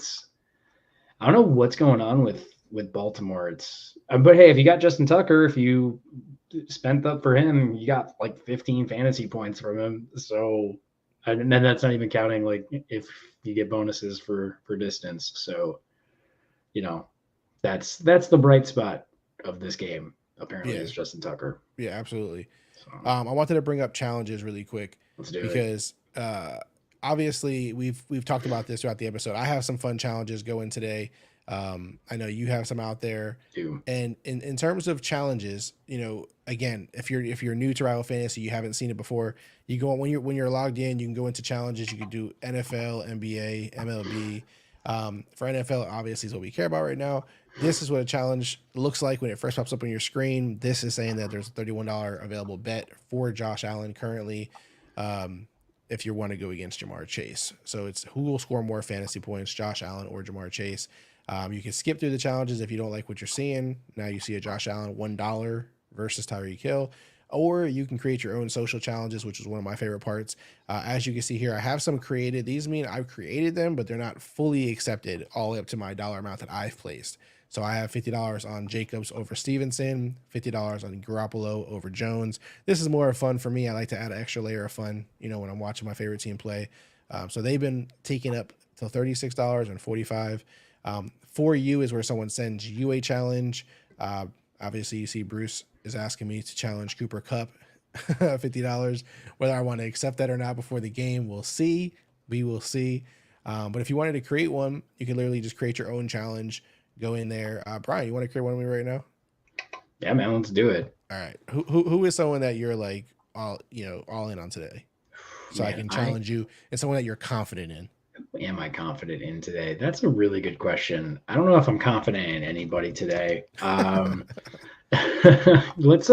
I don't know what's going on with Baltimore. But hey, if you got Justin Tucker, if you spent up for him, you got like 15 fantasy points from him. So, and then that's not even counting like if you get bonuses for distance. So, you know, that's the bright spot of this game. Apparently,
Yeah,
is Justin Tucker.
yeah, absolutely.
So
I wanted to bring up challenges really quick
let's do it.
because obviously we've talked about this throughout the episode. I have some fun challenges going today. I know you have some out there.
Do
And in terms of challenges, again, if you're new to Rival Fantasy, you haven't seen it before, you go on when you're logged in, you can go into challenges. You can do NFL, NBA, MLB. For NFL, obviously is what we care about right now. This is what a challenge looks like when it first pops up on your screen. This is saying that there's a $31 available bet for Josh Allen currently. Um, if you want to go against Jamar Chase. So it's who will score more fantasy points, Josh Allen or Jamar Chase. You can skip through the challenges if you don't like what you're seeing. Now you see a Josh Allen $1 versus Tyreek Hill. Or you can create your own social challenges, which is one of my favorite parts. As you can see here, I have some created. These mean I've created them, but they're not fully accepted all the way up to my dollar amount that I've placed. So I have $50 on Jacobs over Stevenson, $50 on Garoppolo over Jones. This is more fun for me. I like to add an extra layer of fun, when I'm watching my favorite team play. So they've been taking up till $36 and 45. For you is where someone sends you a challenge. Obviously, you see Bruce is asking me to challenge Cooper Cup, $50. Whether I want to accept that or not before the game, we'll see. We will see. But if you wanted to create one, you can literally just create your own challenge. Go in there. Brian, you want to create one of me right now?
yeah, man, let's do it.
All right. Who is someone that you're like all in on today? So I
Man,
can
I
challenge you and someone that you're confident in.
am I confident in today? That's a really good question. I don't know if I'm confident in anybody today. Let's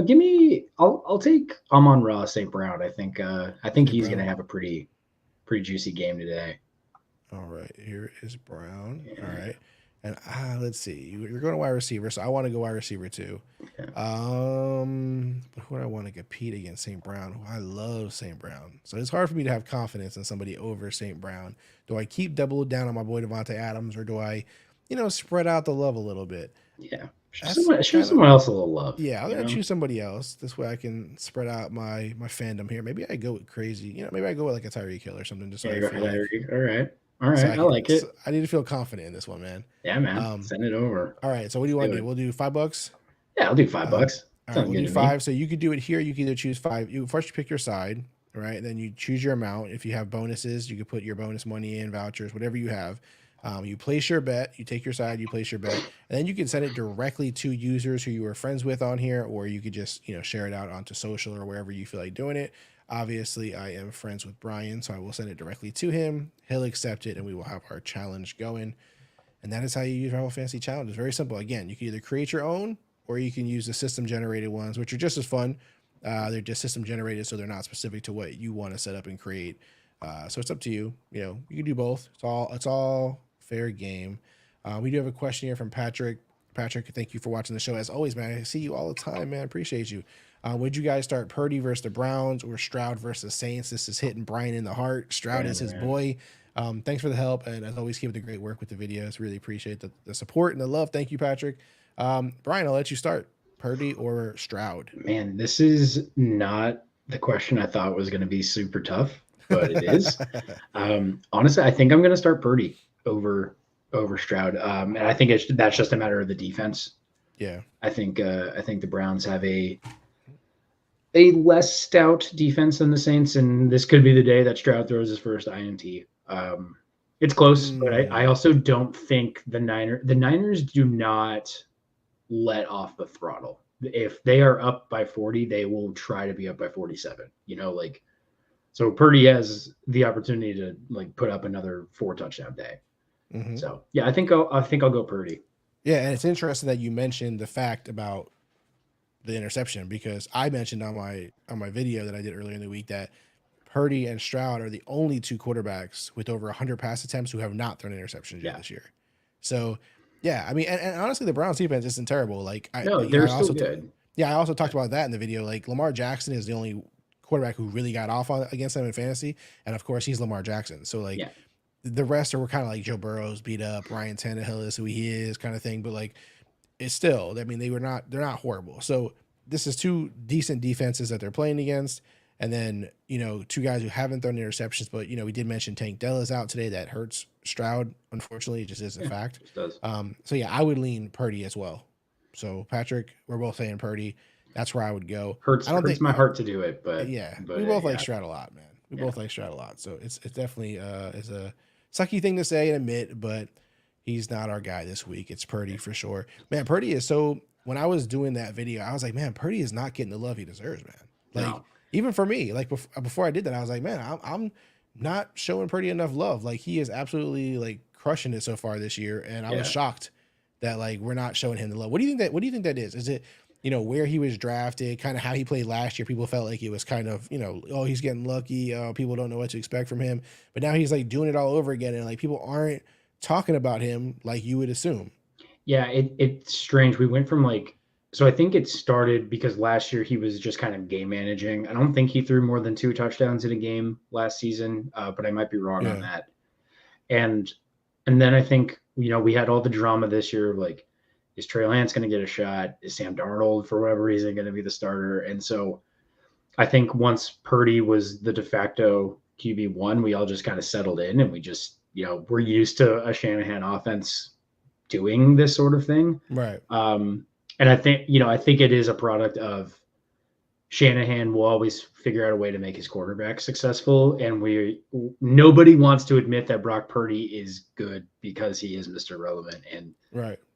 give me. I'll take Amon-Ra St. Brown. I think
St.
he's gonna
Brown.
have a pretty juicy game today.
All right, here is Brown. All
Yeah,
right, and let's see. You're going to wide receiver, so I want to go wide receiver too.
yeah.
But who do I want to compete against? St. Brown. I love St. Brown, so it's hard for me to have confidence in somebody over St. Brown. Do I keep double down on my boy Devontae Adams, or do I, spread out the love a little bit?
Yeah. Show
That's
someone, show
kind of
someone else a little love.
yeah. I'm gonna choose somebody else. This way, I can spread out my fandom here. Maybe I go with crazy. Maybe I go with like a Tyreek Hill or something, just so
Yeah,
I
you're
feel like
right. All right. All
so
right.
I
I
can.
like
So
it.
I need to feel confident in this one, man.
Yeah, man.
Um,
Send it over.
all right. So what do you
Let's
want
do
to do?
it.
We'll do $5.
Yeah, I'll do five
Um,
bucks.
all right,
Sounds
we'll
good
do
to me.
five. So you could do it here. You can either choose five. You first you pick your side, right? Then you choose your amount. If you have bonuses, you could put your bonus money in, vouchers, whatever you have. You place your bet. You take your side. You place your bet, and then you can send it directly to users who you were friends with on here, or you could just share it out onto social or wherever you feel like doing it. Obviously, I am friends with Brian, so I will send it directly to him. He'll accept it, and we will have our challenge going. And that is how you use Rival Fantasy Challenge. It's very simple. Again, you can either create your own or you can use the system generated ones, which are just as fun. They're just system generated, so they're not specific to what you want to set up and create. So it's up to you. You can do both. It's all Fair game. We do have a question here from Patrick. Patrick, thank you for watching the show. As always, man, I see you all the time, man. Appreciate you. Would you guys start Purdy versus the Browns or Stroud versus Saints? This is hitting Brian in the heart. Stroud is his boy. Thanks for the help, and as always, keep up the great work with the videos. Really appreciate the support and the love. Thank you, Patrick. Brian, I'll let you start. Purdy or Stroud?
Man, this is not the question I thought was going to be super tough, but it is. Honestly, I think I'm going to start Purdy over Stroud, and I think that's just a matter of the defense.
Yeah,
I think the Browns have a less stout defense than the Saints, and this could be the day that Stroud throws his first INT. It's close, but I also don't think the Niners do not let off the throttle. If they are up by 40, they will try to be up by 47. So Purdy has the opportunity to put up another 4 touchdown day. Mm-hmm. So yeah, I think I'll go Purdy.
Yeah, and it's interesting that you mentioned the fact about the interception, because I mentioned on my video that I did earlier in the week that Purdy and Stroud are the only 2 quarterbacks with over 100 pass attempts who have not thrown interceptions yet this year. So yeah, I mean, and honestly, the Browns defense isn't terrible.
They're still good.
I also talked about that in the video. Lamar Jackson is the only quarterback who really got off against them in fantasy, and of course, he's Lamar Jackson. So the rest are kind of like Joe Burrow's beat up, Ryan Tannehill is who he is, kind of thing. But it's still, I mean, they're not horrible. So this is 2 decent defenses that they're playing against. And then, 2 guys who haven't thrown interceptions, but, we did mention Tank Dell is out today. That hurts Stroud. Unfortunately, it just is a fact.
It does.
So yeah, I would lean Purdy as well. So Patrick, we're both saying Purdy. That's where I would go.
Hurts my heart to do it, but
we both like Stroud a lot, man. We both like Stroud a lot. So it's definitely is a sucky thing to say and admit, but he's not our guy this week. It's Purdy for sure. Man, Purdy is so, when I was doing that video, I was like, man, Purdy is not getting the love he deserves, man. Even for me, before I did that, I was like, man, I'm not showing Purdy enough love. He is absolutely crushing it so far this year, and I was shocked that we're not showing him the love. What do you think that is? Is it where he was drafted, kind of how he played last year? People felt like it was kind of oh, he's getting lucky. People don't know what to expect from him, but now he's doing it all over again, and people aren't talking about him like you would assume.
Yeah, it's strange. We went from so I think it started because last year he was just kind of game managing. I don't think he threw more than 2 touchdowns in a game last season, but I might be wrong on that. And then I think, we had all the drama this year. Is Trey Lance going to get a shot? Is Sam Darnold, for whatever reason, going to be the starter? And so I think once Purdy was the de facto QB1, we all just kind of settled in, and we just, we're used to a Shanahan offense doing this sort of thing.
Right.
And I think it is a product of Shanahan will always figure out a way to make his quarterback successful. And nobody wants to admit that Brock Purdy is good because he is Mr. Relevant. And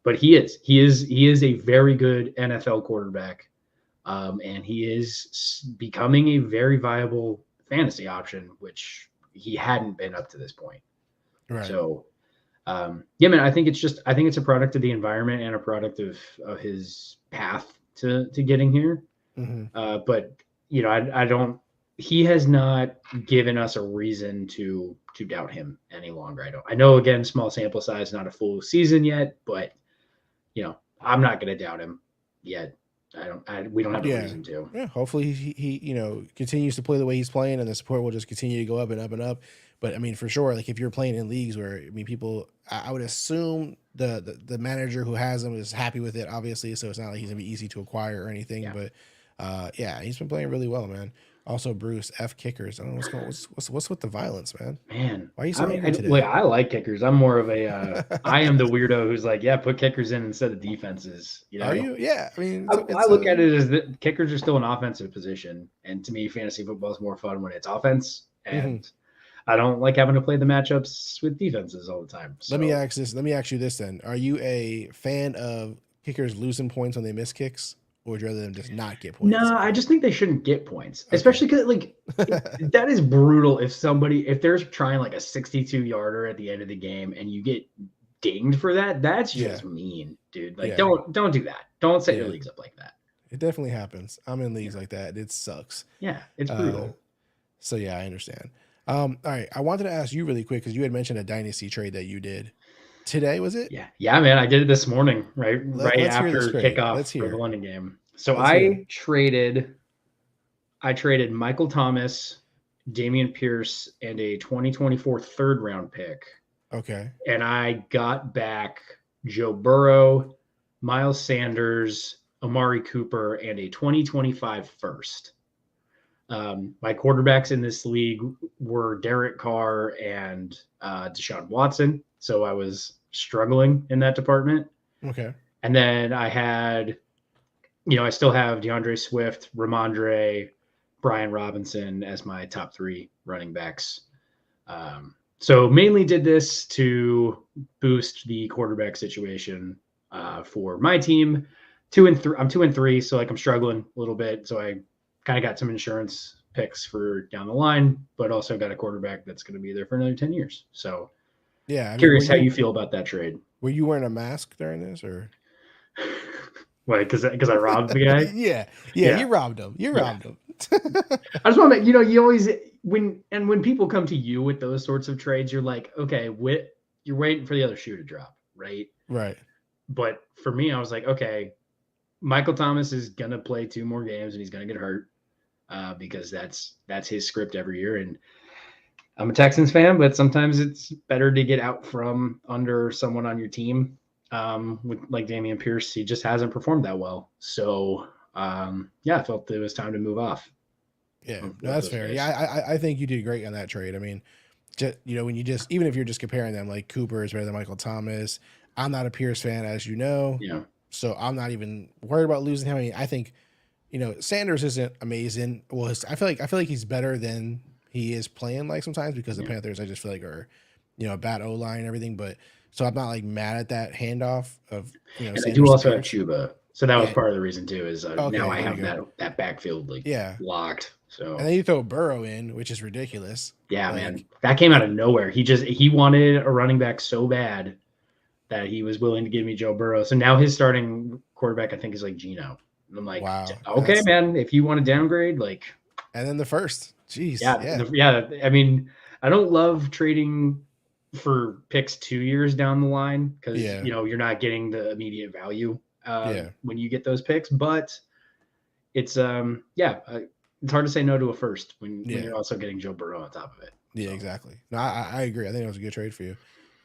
but he is a very good NFL quarterback. And he is becoming a very viable fantasy option, which he hadn't been up to this point.
Right.
So man, I think it's a product of the environment and a product of his path to getting here.
Mm-hmm.
But he has not given us a reason to doubt him any longer. I know, again, small sample size, not a full season yet, but I'm not going to doubt him yet. We don't have a reason to.
Yeah, hopefully he continues to play the way he's playing, and the support will just continue to go up and up and up. But I mean, for sure, if you're playing in leagues where, people, I would assume the manager who has him is happy with it, obviously. So it's not like he's gonna be easy to acquire or anything. Yeah. But he's been playing really well, man. Also, Bruce F kickers. I don't know what's with the violence, man.
Man,
why are you so angry today?
I like kickers. I'm more of a I am the weirdo who's put kickers in instead of defenses.
Are you? Yeah. I mean,
I look at it as that kickers are still an offensive position, and to me, fantasy football is more fun when it's offense. And I don't like having to play the matchups with defenses all the time. So.
Let me ask you this then: are you a fan of kickers losing points when they miss kicks? Or would you rather them just not get points?
No, I just think they shouldn't get points, especially because that is brutal. If they're trying a 62-yarder at the end of the game and you get dinged for that, that's just mean, dude. Don't do that. Don't set your leagues up like that.
It definitely happens. I'm in leagues like that. It sucks.
Yeah, it's brutal.
So yeah, I understand. All right, I wanted to ask you really quick because you had mentioned a dynasty trade that you did. Today was it?
Yeah, man. I did it this morning, right
Let's hear this
after
trade. Let's
kickoff for the
hear.
London game. So
Let's hear.
I traded Michael Thomas, Damian Pierce, and a 2024 third round pick.
Okay.
And I got back Joe Burrow, Miles Sanders, Amari Cooper, and a 2025 first. My quarterbacks in this league were Derek Carr and Deshaun Watson. So I was struggling in that department.
Okay.
And then I had, I still have DeAndre Swift, Ramondre, Brian Robinson as my top 3 running backs. So mainly did this to boost the quarterback situation for my team. 2 and 3. I'm 2 and 3, so like I'm struggling a little bit. So I kind of got some insurance picks for down the line, but also got a quarterback that's going to be there for another 10 years. So
yeah, I mean,
curious how you feel about that trade.
Were you wearing a mask during this, or?
Why? Because I robbed the guy.
yeah, you robbed him. You robbed him.
I just want to, you always when people come to you with those sorts of trades, you're like, okay, you're waiting for the other shoe to drop, right?
Right.
But for me, I was like, okay, Michael Thomas is gonna play 2 more games and he's gonna get hurt because that's his script every year. And I'm a Texans fan, but sometimes it's better to get out from under someone on your team. With like Damian Pierce, he just hasn't performed that well. So I felt it was time to move off.
Yeah, no, that's fair. Guys. Yeah, I think you did great on that trade. I mean, just when you even if you're just comparing them, like Cooper is better than Michael Thomas. I'm not a Pierce fan, as you know.
Yeah.
So I'm not even worried about losing him. I mean, I think, Sanders isn't amazing. Well, I feel like he's better than he is playing like sometimes because the Panthers I just feel like are, a bad O-line and everything. But so I'm not like mad at that handoff of
And I do also have Chuba. So that was part of the reason too. Is now I have that backfield locked. So
and then you throw Burrow in, which is ridiculous.
Yeah, man, that came out of nowhere. He wanted a running back so bad that he was willing to give me Joe Burrow. So now his starting quarterback, I think, is like Geno. And I'm like, wow, okay, man, if you want to downgrade, like.
And then the first, jeez,
yeah. I mean, I don't love trading for picks 2 years down the line because you're not getting the immediate value when you get those picks, but it's it's hard to say no to a first when you're also getting Joe Burrow on top of it.
Yeah, exactly. No, I agree. I think it was a good trade for you,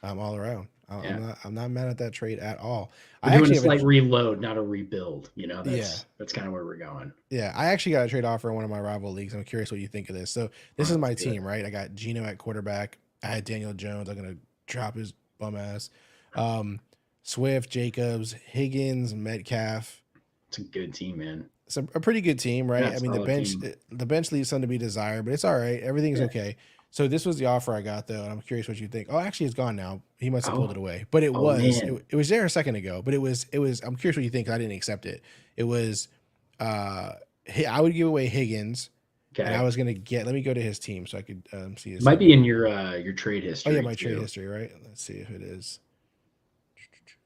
all around. I'm not mad at that trade at all.
We're doing a slight reload, not a rebuild. That's kind of where we're going.
Yeah, I actually got a trade offer in one of my rival leagues. I'm curious what you think of this. So this is my team, right? I got Geno at quarterback. I had Daniel Jones. I'm gonna drop his bum ass. Swift, Jacobs, Higgins, Metcalf.
It's a good team, man.
It's a pretty good team, right? I mean, the bench leaves some to be desired, but it's all right. Everything's okay. So this was the offer I got, though, and I'm curious what you think. Oh, actually, it's gone now. He must have pulled it away, but it was there a second ago. But it was. I'm curious what you think. I didn't accept it. It was. I would give away Higgins, and I was gonna get. Let me go to his team so I could see his.
Might be in your trade history.
Oh yeah, my trade history, right? Let's see if it is.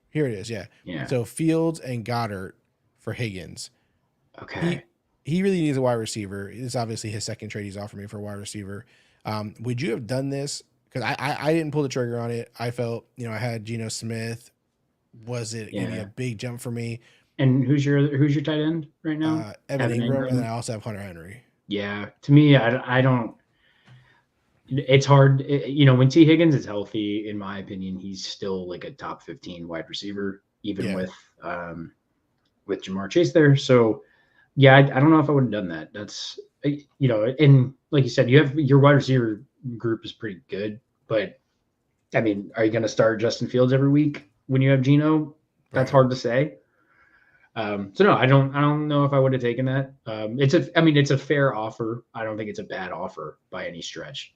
Here it is. Yeah. So Fields and Goddard for Higgins.
Okay.
He really needs a wide receiver. It's obviously his second trade he's offered me for a wide receiver. Would you have done this? Because I didn't pull the trigger on it. I felt, I had Geno Smith. Was it going to be a big jump for me?
And who's your tight end right now?
Evan Ingram, and then I also have Hunter Henry.
Yeah, to me, I don't. It's hard, when T. Higgins is healthy. In my opinion, he's still like a top 15 wide receiver, even with Jamar Chase there. So, I don't know if I would have done that. That's and like you said, you have your wide receiver group is pretty good, but I mean, are you going to start Justin Fields every week when you have Geno? That's hard to say. So no, I don't know if I would have taken that. It's a fair offer. I don't think it's a bad offer by any stretch.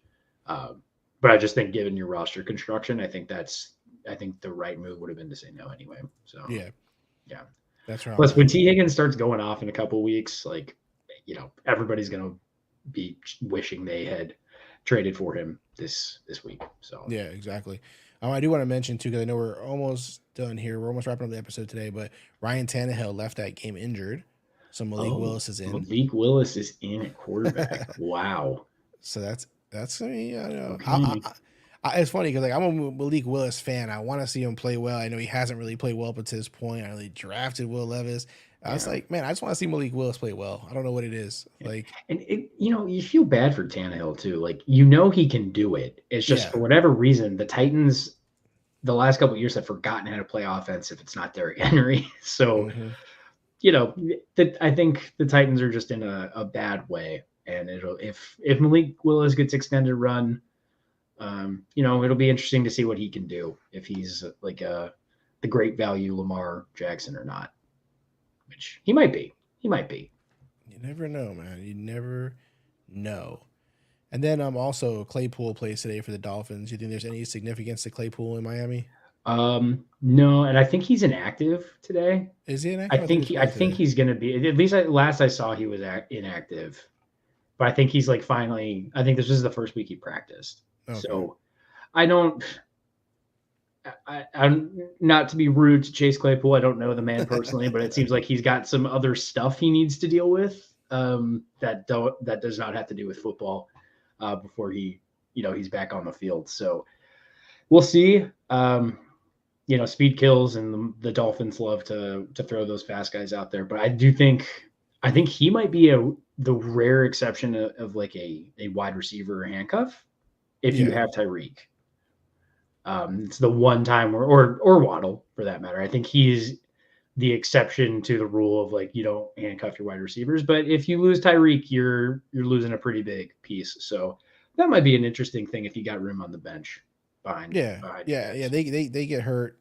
But I just think given your roster construction, I think the right move would have been to say no anyway. So yeah,
that's right.
Plus, when T. Higgins starts going off in a couple of weeks, everybody's gonna be wishing they had traded for him this week. So
yeah, exactly. I do want to mention too, because I know we're almost done here. We're almost wrapping up the episode today, but Ryan Tannehill left that game injured, so Malik Willis is in.
Malik Willis is in at quarterback. Wow.
So that's I mean, I know.
Okay.
It's funny because like I'm a Malik Willis fan. I want to see him play well. I know he hasn't really played well up to this point. I really drafted Will Levis. I was
Yeah.
like, man, I just want to see Malik Willis play well. I don't know what it is.
Yeah.
Like,
And you feel bad for Tannehill too. Like, he can do it. It's just
yeah,
for whatever reason, the Titans the last couple of years have forgotten how to play offense if it's not Derrick Henry. So,
hmm
I think the Titans are just in a bad way. And if Malik Willis gets extended run, it'll be interesting to see what he can do if he's like the great value Lamar Jackson or not, which he might be. He might be.
you never know, man. You never know. And then also Claypool plays today for the Dolphins. You think there's any significance to Claypool in Miami?
No, and I think he's inactive today.
Is he
I
inactive? I thought he
think
was
he, I
playing
think
today.
he's going to be at least last I saw he was inactive, but I think he's like finally. I think this was the first week he practiced.
Okay.
So I don't. I'm not to be rude to Chase Claypool. I don't know the man personally, but it seems like he's got some other stuff he needs to deal with that does not have to do with football before he's back on the field. So we'll see. Speed kills, and the Dolphins love to throw those fast guys out there. But I think he might be the rare exception of like a wide receiver handcuff if you
Yeah.
have Tyreek. It's the one time or Waddle for that matter. I think he's the exception to the rule of like you don't handcuff your wide receivers. But if you lose Tyreek, you're losing a pretty big piece. So that might be an interesting thing if you got room on the bench behind
Yeah.
behind you
Yeah. Yeah.
guys.
They get hurt,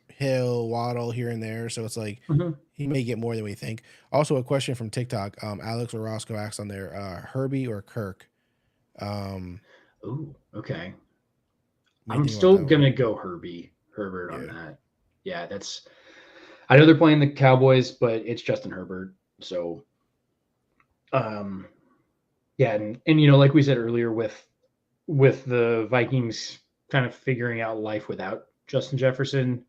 Hill, Waddle here and there. So it's like
Mm-hmm.
he may get more than we think. Also, a question from TikTok. Alex Orozco asked on there, Herbie or Kirk? Um,
Ooh, okay.
what do you
I'm
think about
still
that one?
gonna go Herbert on
Yeah.
that. Yeah, that's. I know they're playing the Cowboys, but it's Justin Herbert. So, um, yeah, and like we said earlier, with the Vikings kind of figuring out life without Justin Jefferson,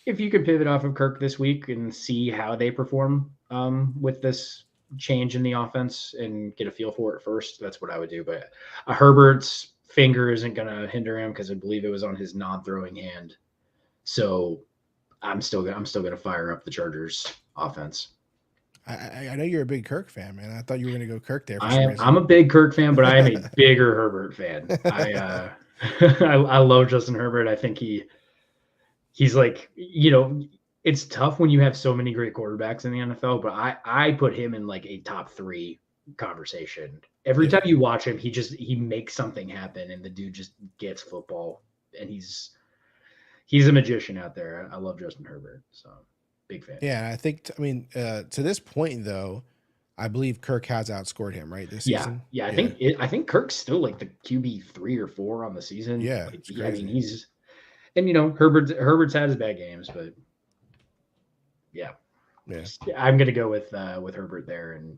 if you could pivot off of Kirk this week and see how they perform with this change in the offense and get a feel for it first, that's what I would do. But Herbert's finger isn't going to hinder him because I believe it was on his non-throwing hand. So I'm still gonna fire up the Chargers offense.
I know you're a big Kirk fan, man. I thought you were gonna go Kirk there for
I
some
am
reason.
I'm a big Kirk fan, but I am a bigger Herbert fan. I love Justin Herbert. I think he's like, it's tough when you have so many great quarterbacks in the NFL, but I put him in like a top 3 conversation. Every time
Yeah.
you watch him, he makes something happen and the dude just gets football and he's a magician out there. I love Justin Herbert. So big fan.
Yeah, I think to this point though, I believe Kirk has outscored him right this
Yeah.
season.
Yeah. I
Yeah,
think I think Kirk's still like the QB 3 or 4 on the season.
yeah,
Like,
it's
I mean,
crazy.
Herbert's had his bad games, but yeah,
Yeah,
I'm gonna go with Herbert there, and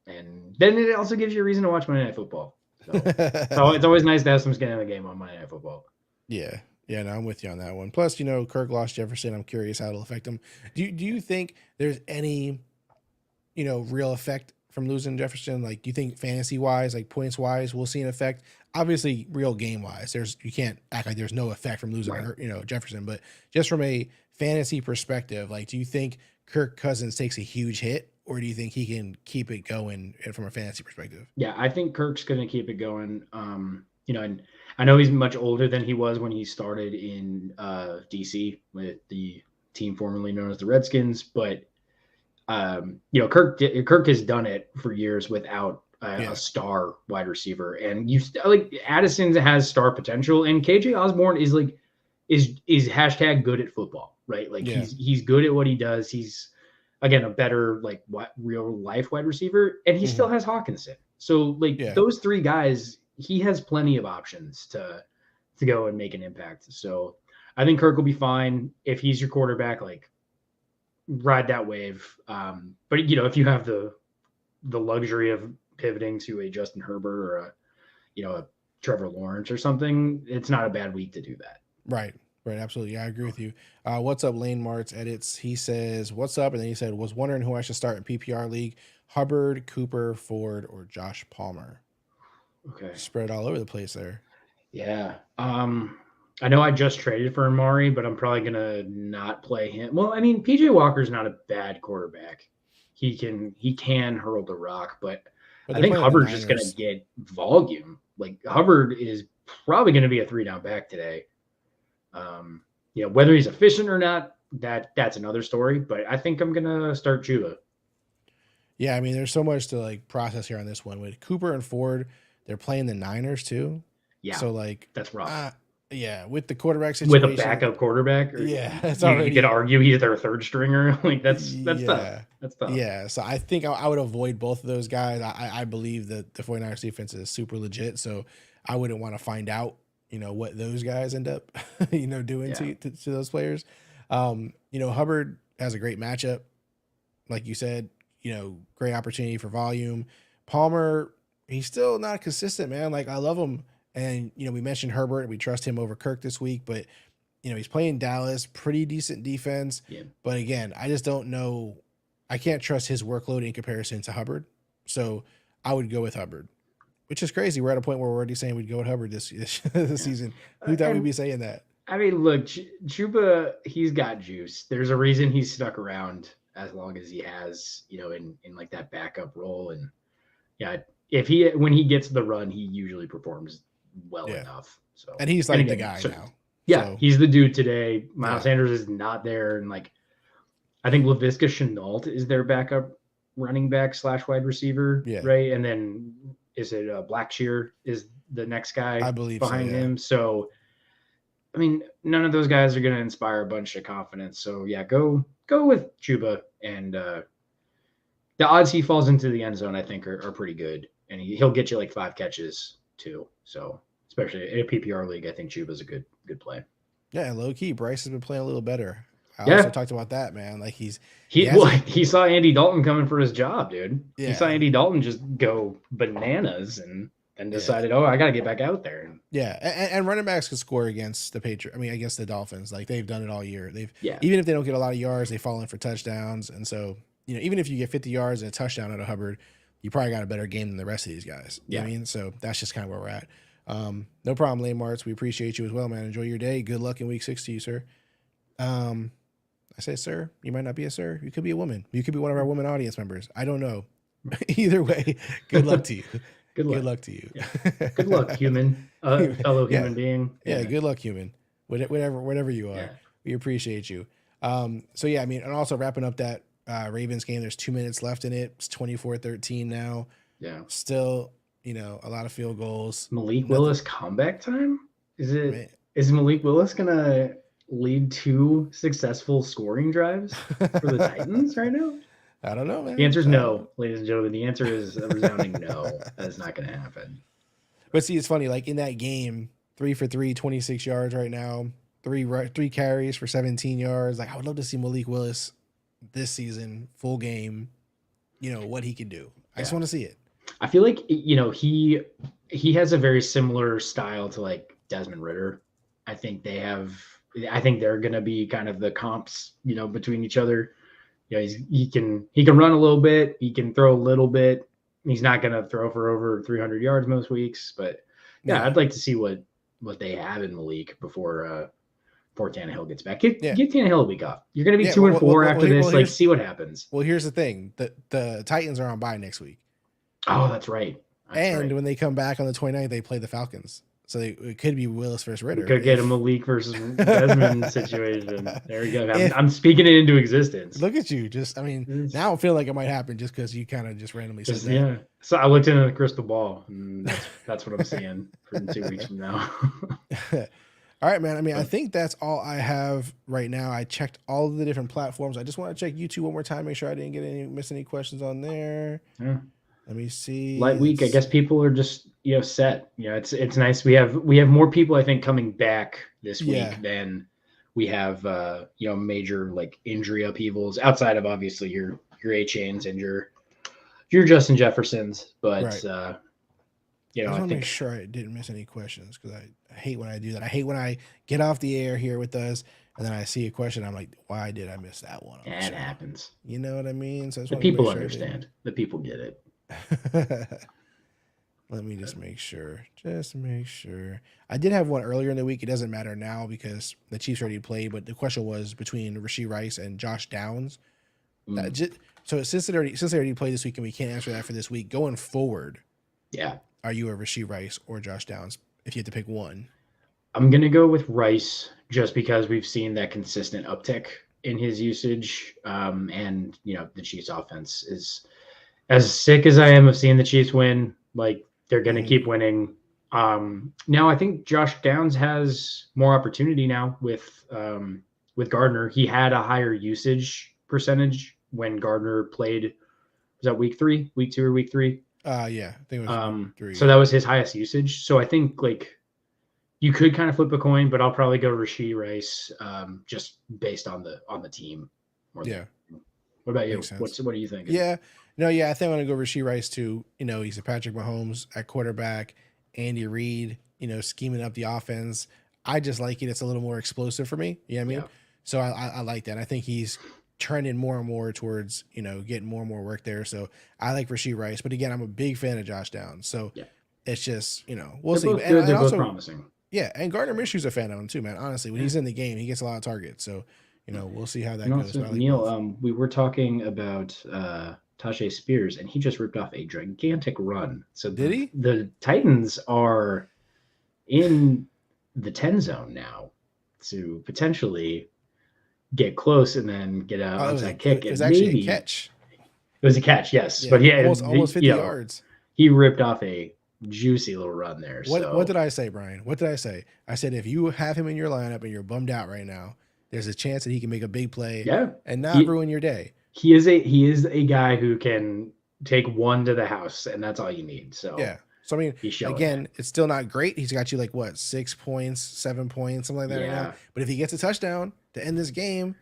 then it also gives you a reason to watch Monday Night Football. So it's always nice to have some skin in the game on Monday Night Football.
yeah, yeah. No, I'm with you on that one. Plus, Kirk lost Jefferson. I'm curious how it'll affect him. Do you think there's any real effect from losing Jefferson? Like, do you think fantasy wise, like points wise, we'll see an effect? Obviously, real game wise, you can't act like there's no effect from losing
Right.
Jefferson, but just from a fantasy perspective, like, do you think Kirk Cousins takes a huge hit, or do you think he can keep it going from a fantasy perspective?
Yeah, I think Kirk's gonna keep it going. And I know he's much older than he was when he started in DC with the team formerly known as the Redskins, but Kirk has done it for years without
Yeah.
a star wide receiver, and like Addison has star potential, and KJ Osborne is like is hashtag good at football, right? Like
Yeah.
he's good at what he does. He's again a better like real life wide receiver, and he still
Hmm.
has Hawkinson. So like
Yeah.
those 3 guys, he has plenty of options to go and make an impact. So I think Kirk will be fine if he's your quarterback. Like ride that wave. But if you have the luxury of pivoting to a Justin Herbert or a Trevor Lawrence or something, it's not a bad week to do that.
Right. Right. Absolutely. Yeah, I agree with you. What's up, Lane Martz edits? He says, "What's up?" And then he said, "Was wondering who I should start in PPR league: Hubbard, Cooper, Ford, or Josh Palmer."
Okay.
Spread all over the place there.
Yeah. I know I just traded for Amari, but I'm probably gonna not play him. Well, I mean, PJ Walker's not a bad quarterback. He can hurl the rock, but
But
I
they're
think
playing the
Hubbard's just gonna
Niners.
get volume. Like Hubbard is probably gonna be a 3 down back today. Whether he's efficient or not, that's another story. But I think I'm gonna start Chuba.
Yeah, I mean, there's so much to like process here on this one. With Cooper and Ford, they're playing the Niners too.
Yeah,
So like,
that's rough.
yeah, with the quarterback
With a
situation,
backup quarterback, or
yeah, it's
you could
already
argue he's their third stringer. Like that's tough.
yeah.
That's tough.
Yeah, so I think I would avoid both of those guys. I believe that the 49ers defense is super legit, so I wouldn't want to find out, what those guys end up, doing
Yeah.
to those players. Hubbard has a great matchup, like you said, great opportunity for volume. Palmer, he's still not consistent, man. Like I love him, and we mentioned Herbert, we trust him over Kirk this week, but he's playing Dallas, pretty decent defense.
Yeah.
But again, I just don't know. I can't trust his workload in comparison to Hubbard. So I would go with Hubbard, which is crazy. We're at a point where we're already saying we'd go with Hubbard this season. Who thought we'd be saying that?
I mean, look, Chuba, he's got juice. There's a reason he's stuck around as long as he has, in like that backup role. And yeah, when he gets the run, he usually performs well enough. So,
and he's like the guy now.
Yeah,
so,
he's the dude today. Miles Sanders is not there, and like I think Laviska Shenault is their backup running back / wide receiver, right? And then is it Blackshear is the next guy
I believe
behind
so,
him? So, I mean, none of those guys are going to inspire a bunch of confidence. So yeah, go with Chuba, and the odds he falls into the end zone, I think, are pretty good, and he'll get you like 5 catches too. So especially in a PPR league, I think Chuba's a good play.
Yeah, and low key, Bryce has been playing a little better. I also talked about that, man. Like he
saw Andy Dalton coming for his job, dude.
Yeah.
He saw Andy Dalton just go bananas and decided, I got to get back out there.
Yeah, and running backs can score against the Patriots. I mean, against the Dolphins. Like they've done it all year. Even if they don't get a lot of yards, they fall in for touchdowns. And so, even if you get 50 yards and a touchdown out of Hubbard, you probably got a better game than the rest of these guys. You know what I mean? So that's just kind of where we're at. No problem, Lane Martz. We appreciate you as well, man. Enjoy your day. Good luck in week 6 to you, sir. I say, sir, you might not be a sir. You could be a woman. You could be one of our women audience members. I don't know. Either way, good luck to you. Good luck to you.
Yeah. Good luck, human. Fellow human being.
Yeah, good luck, human. Whatever you are. Yeah. We appreciate you. So, yeah, I mean, and also wrapping up that Ravens game, there's 2 minutes left in it. It's 24-13 now.
Yeah.
Still, a lot of field goals.
Malik Willis comeback time? Is Malik Willis going to lead 2 successful scoring drives for the Titans right now?
I don't know, man.
The answer is no, ladies and gentlemen. The answer is a resounding no. That is not going to happen.
But see, it's funny. Like in that game, 3 for 3, 26 yards right now. 3 carries for 17 yards. Like I would love to see Malik Willis this season, full game. What he can do. I just want to see it.
I feel like he has a very similar style to like Desmond Ridder. I think they're going to be kind of the comps, between each other. He can run a little bit. He can throw a little bit. He's not going to throw for over 300 yards most weeks, but yeah, I'd like to see what they have in Malik before Tannehill gets back. Give Tannehill a week off. You're going to be 2-4 after this. See what happens.
Well, here's the thing: the Titans are on bye next week.
Oh, that's right.
When they come back on the 29th, they play the Falcons. So it could be Willis versus Ridder.
Could get a Malik versus Desmond situation. There we go. I'm speaking it into existence.
Look at you. Now I feel like it might happen just because you kind of just randomly said that.
Yeah. So I looked into the crystal ball, and that's what I'm seeing for 2 weeks from now.
All right, man. I think that's all I have right now. I checked all of the different platforms. I just want to check YouTube one more time, make sure I didn't miss any questions on there.
Yeah.
Let me see.
Light week. I guess people are just set. It's nice. We have more people I think coming back this week than we have major like injury upheavals outside of obviously your A-Chains and your Justin Jeffersons. But
right.
I
want to make sure I didn't miss any questions because I hate when I do that. I hate when I get off the air here with us and then I see a question. I'm like, why did I miss that one?
It happens.
You know what I mean? So
the people understand. The people get it.
Let me just make sure. Just make sure. I did have one earlier in the week. It doesn't matter now because the Chiefs already played. But the question was between Rashee Rice and Josh Downs.
Mm,
So since they already played this week and we can't answer that for this week, going forward,
yeah.
are you a Rashee Rice or Josh Downs if you had to pick one?
I'm going to go with Rice just because we've seen that consistent uptick in his usage. And, the Chiefs offense is as sick as I am of seeing the Chiefs win. Like, they're going to keep winning. Now, I think Josh Downs has more opportunity now with Gardner. He had a higher usage percentage when Gardner played. Was that week 3, week 2, or week 3?
Yeah, I think it was week 3.
So that was his highest usage. So I think you could kind of flip a coin, but I'll probably go Rashee Rice, just based on the team.
Yeah.
What about you? What do you think?
Yeah. No, yeah, I think I'm gonna go Rashee Rice too. He's a Patrick Mahomes at quarterback, Andy Reid, scheming up the offense. I just like it. It's a little more explosive for me. You know what I mean?
Yeah.
So I like that. I think he's trending more and more towards, getting more and more work there. So I like Rashee Rice. But again, I'm a big fan of Josh Downs. So it's just, we'll see.
They're both promising.
Yeah, and Gardner Minshew's a fan of him too, man. Honestly, when he's in the game, he gets a lot of targets. So, we'll see how that goes.
Also, Neil, we were talking about Tajay Spears, and he just ripped off a gigantic run. So
did he?
The Titans are in the 10 zone now to potentially get close and then get out onside kick.
It was actually a catch.
It was a catch, yes. But yeah,
almost 50 yards.
He ripped off a juicy little run there.
What did I say, Brian? What did I say? I said if you have him in your lineup and you're bummed out right now, there's a chance that he can make a big play and not ruin your day.
He is a guy who can take one to the house, and that's all you need. So
yeah. So I mean, again, it's still not great. He's got you 6 points, 7 points, something like that right now. But if he gets a touchdown to end this game,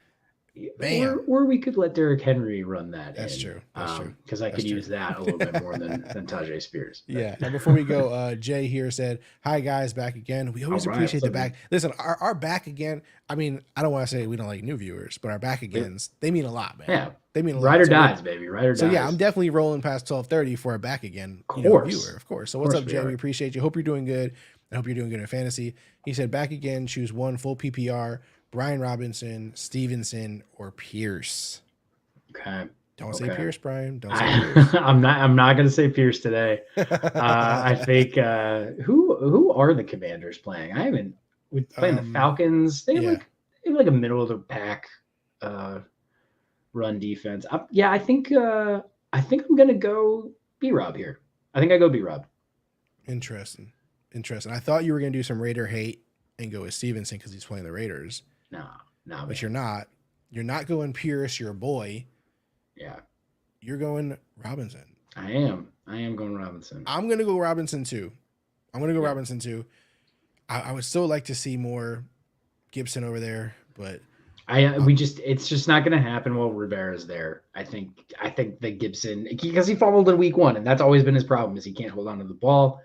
bam.
Or we could let Derrick Henry run that.
That's true. That's true.
Because I could use that a little bit more than Tajay Spears.
Yeah. And before we go, Jay here said, "Hi guys, back again. We always appreciate the back. Listen, our back again. I mean, I don't want to say we don't like new viewers, but our back agains, they mean a lot, man.
Yeah,
they mean a lot.
Ride or dies, baby. Ride or dies.
So yeah, I'm definitely rolling past 12:30 for a back again viewer, of course. So what's up, Jay? We appreciate you. Hope you're doing good. I hope you're doing good in fantasy. He said, back again. Choose one full PPR. Brian Robinson, Stevenson, or Pierce.
Okay.
Don't say Pierce, Brian. Don't say Pierce.
I'm not going to say Pierce today. I think who are the Commanders playing? We're playing the Falcons. They have like a middle of the pack run defense. I think I'm going to go B-Rob here. I think I go B-Rob.
Interesting. I thought you were going to do some Raider hate and go with Stevenson because he's playing the Raiders.
No,
but you're not. You're not going Pierce, your boy.
Yeah.
You're going Robinson.
I am going Robinson.
I'm going to go Robinson too. Robinson too. I would still like to see more Gibson over there, but
it's just not going to happen while Rivera's there. I think that Gibson, because he fumbled in week 1, and that's always been his problem, is he can't hold on to the ball.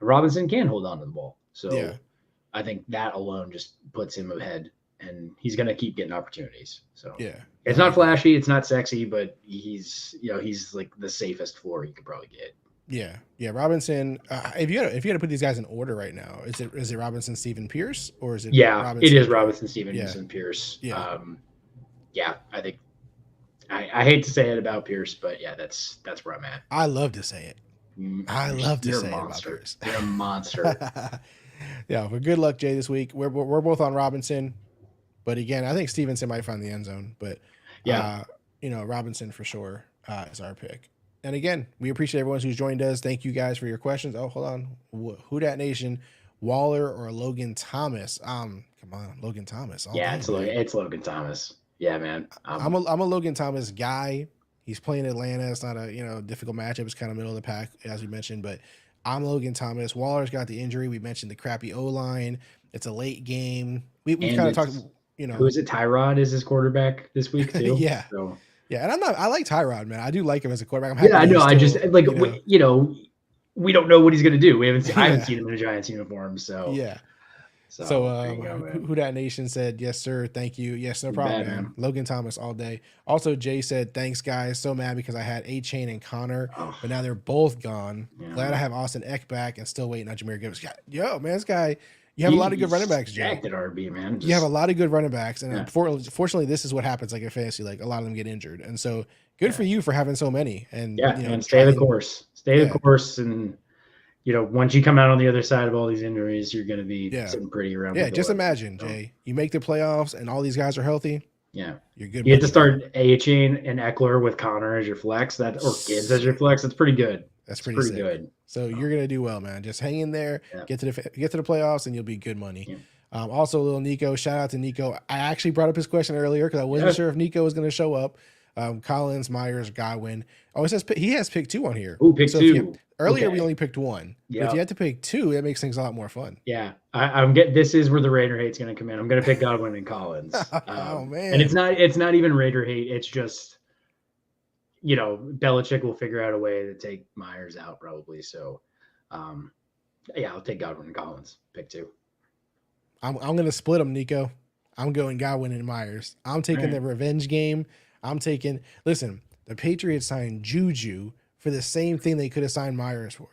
Robinson can hold on to the ball. So I think that alone just puts him ahead, and he's going to keep getting opportunities. So it's not flashy, it's not sexy, but he's like the safest floor you could probably get.
Yeah. Robinson. If you had to put these guys in order right now, is it Robinson, Steven, Pierce, or is it?
Robinson, it is Robinson, Stevenson, Pierce. I think I hate to say it about Pierce, but that's where I'm at.
I love to say it. I love to say it about Pierce.
You're a monster.
Yeah, but good luck, Jay, this week. We're both on Robinson, but again, I think Stevenson might find the end zone. But Robinson for sure is our pick. And again, we appreciate everyone who's joined us. Thank you guys for your questions. Oh, hold on, Who Dat Nation, Waller or Logan Thomas? Come on, Logan Thomas.
It's Logan Thomas. Yeah, man.
I'm a Logan Thomas guy. He's playing Atlanta. It's not a difficult matchup. It's kind of middle of the pack, as we mentioned, but I'm Logan Thomas. Waller's got the injury. We mentioned the crappy O-line. It's a late game. We kind of talked,
Who is it? Tyrod is his quarterback this week too.
Yeah. So. Yeah, and I like Tyrod, man. I do like him as a quarterback.
I know. I just we don't know what he's gonna do. I haven't seen him in a Giants uniform. So
So
there you go, man.
who that nation said, yes, sir. Thank you. Yes, no
You
problem,
bet,
man.
man.
Logan Thomas all day. Also, Jay said, thanks, guys. So mad because I had A-Chain and Connor,
Oh,
but now they're both gone.
yeah.
Glad I have Austin Eck back and still waiting on Jameer Gibbs. God, yo, man, this guy, you have a lot of good running backs, Jay.
Jacked at RB, man.
You have a lot of good running backs, and
Yeah.
fortunately, this is what happens like in fantasy. Like a lot of them get injured, and so good for you for having so many. And
yeah,
you know,
and stay the course. Stay
Yeah.
the course, and once you come out on the other side of all these injuries, you're going to be
Yeah.
sitting pretty around.
Yeah,
the
just
door.
imagine,
So,
Jay, you make the playoffs, and all these guys are healthy.
yeah,
You're good.
you get to
buddy.
start A-Chain and Eckler with Connor as your flex, or Gibbs as your flex. That's pretty good.
That's
It's
pretty sick.
good.
So you're gonna do well, man. Just hang in there,
Yeah.
get to the playoffs, and you'll be good money.
Yeah.
Also, little Nico, shout out to Nico. I actually brought up his question earlier because I wasn't sure if Nico was going to show up. Collins, Myers, Godwin. Oh, it says he has pick 2 on here.
Ooh, pick
So
2.
Earlier
Okay.
we only picked 1. But if
Yeah.
you had to pick 2, that makes things a lot more fun.
Yeah, I'm getting. This is where the Raider hate's going to come in. I'm going to pick Godwin and Collins.
Oh man!
And it's not even Raider hate. It's just, Belichick will figure out a way to take Myers out probably. So, yeah, I'll take Godwin and Collins. Pick 2.
I'm going to split them, Nico. I'm going Godwin and Myers. I'm taking the revenge game. Listen, the Patriots signed Juju for the same thing they could have signed Myers for.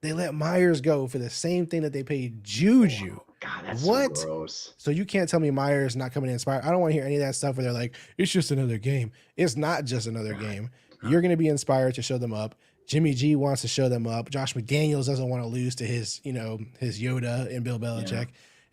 They let Myers go for the same thing that they paid Juju.
Oh, God, that's
What?
so gross.
So you can't tell me Myers not coming to inspire. I don't want to hear any of that stuff where they're like, it's just another game. It's not just another game. You're going to be inspired to show them up. Jimmy G wants to show them up. Josh McDaniels doesn't want to lose to his Yoda and Bill Belichick.
Yeah.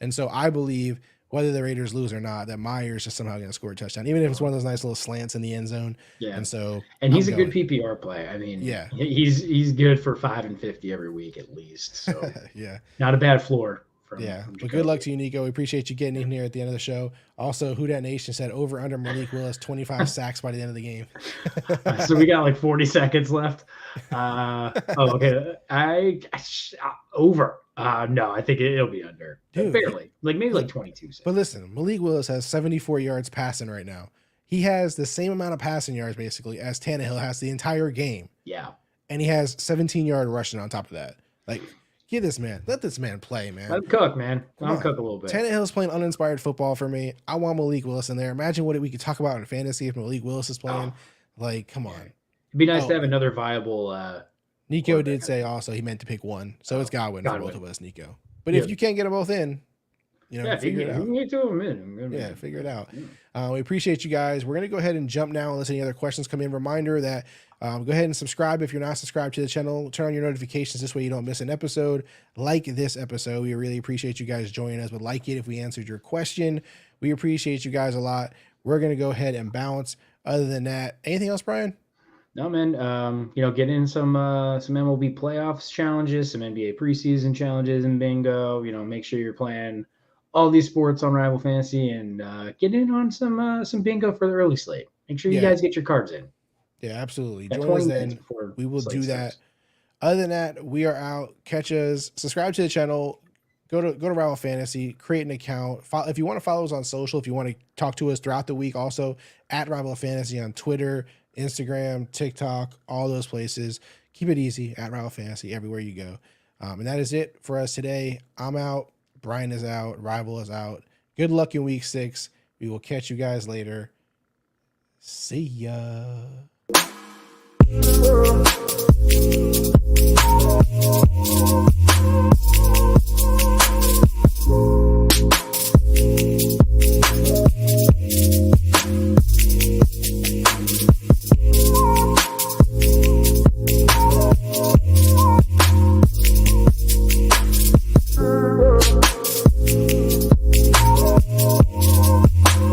And so I believe whether the Raiders lose or not, that Myers is somehow going to score a touchdown, even if it's one of those nice little slants in the end zone.
Yeah.
And so,
And he's a good PPR play. I mean,
Yeah.
he's good for 5 and 50 every week at least. So
yeah.
not a bad floor. From
But good luck to you, Nico. We appreciate you getting in here at the end of the show. Also, Who Dat Nation said over under Malik Willis 25 sacks by the end of the game.
So we got like 40 seconds left. Okay. Over. No, I think it'll be under.
Dude,
barely. Maybe like 22 seconds.
But listen, Malik Willis has 74 yards passing right now. He has the same amount of passing yards basically as Tannehill has the entire game.
Yeah.
And he has 17-yard rushing on top of that. Like, let this man play, man.
Let him cook, man. Let him
on.
cook a little bit.
Tannehill's playing uninspired football for me. I want Malik Willis in there. Imagine what we could talk about in fantasy if Malik Willis is playing. Like, come on.
It'd be nice to have another viable.
Nico did say also he meant to pick 1. So it's Godwin for both of us, Nico. But if you can't get them both in, figure it out.
You can get 2 of them in.
Yeah, figure it out. We appreciate you guys. We're going to go ahead and jump now unless any other questions come in. Reminder that go ahead and subscribe if you're not subscribed to the channel. Turn on your notifications. This way you don't miss an episode. Like this episode. We really appreciate you guys joining us. Would like it if we answered your question. We appreciate you guys a lot. We're going to go ahead and bounce. Other than that, anything else, Brian?
No, man. Get in some MLB playoffs challenges, some NBA preseason challenges and bingo. Make sure you're playing all these sports on Rival Fantasy and get in on some bingo for the early slate. Make sure you guys get your cards in.
Yeah, absolutely.
At
Join us then. We will do that.
Starts.
Other than that, we are out. Catch us. Subscribe to the channel. Go to Rival Fantasy. Create an account. If you want to follow us on social, if you want to talk to us throughout the week, also at Rival Fantasy on Twitter, Instagram, TikTok, all those places. Keep it easy at Rival Fantasy everywhere you go. And that is it for us today. I'm out. Brian is out. Rival is out. Good luck in week 6. We will catch you guys later. See ya.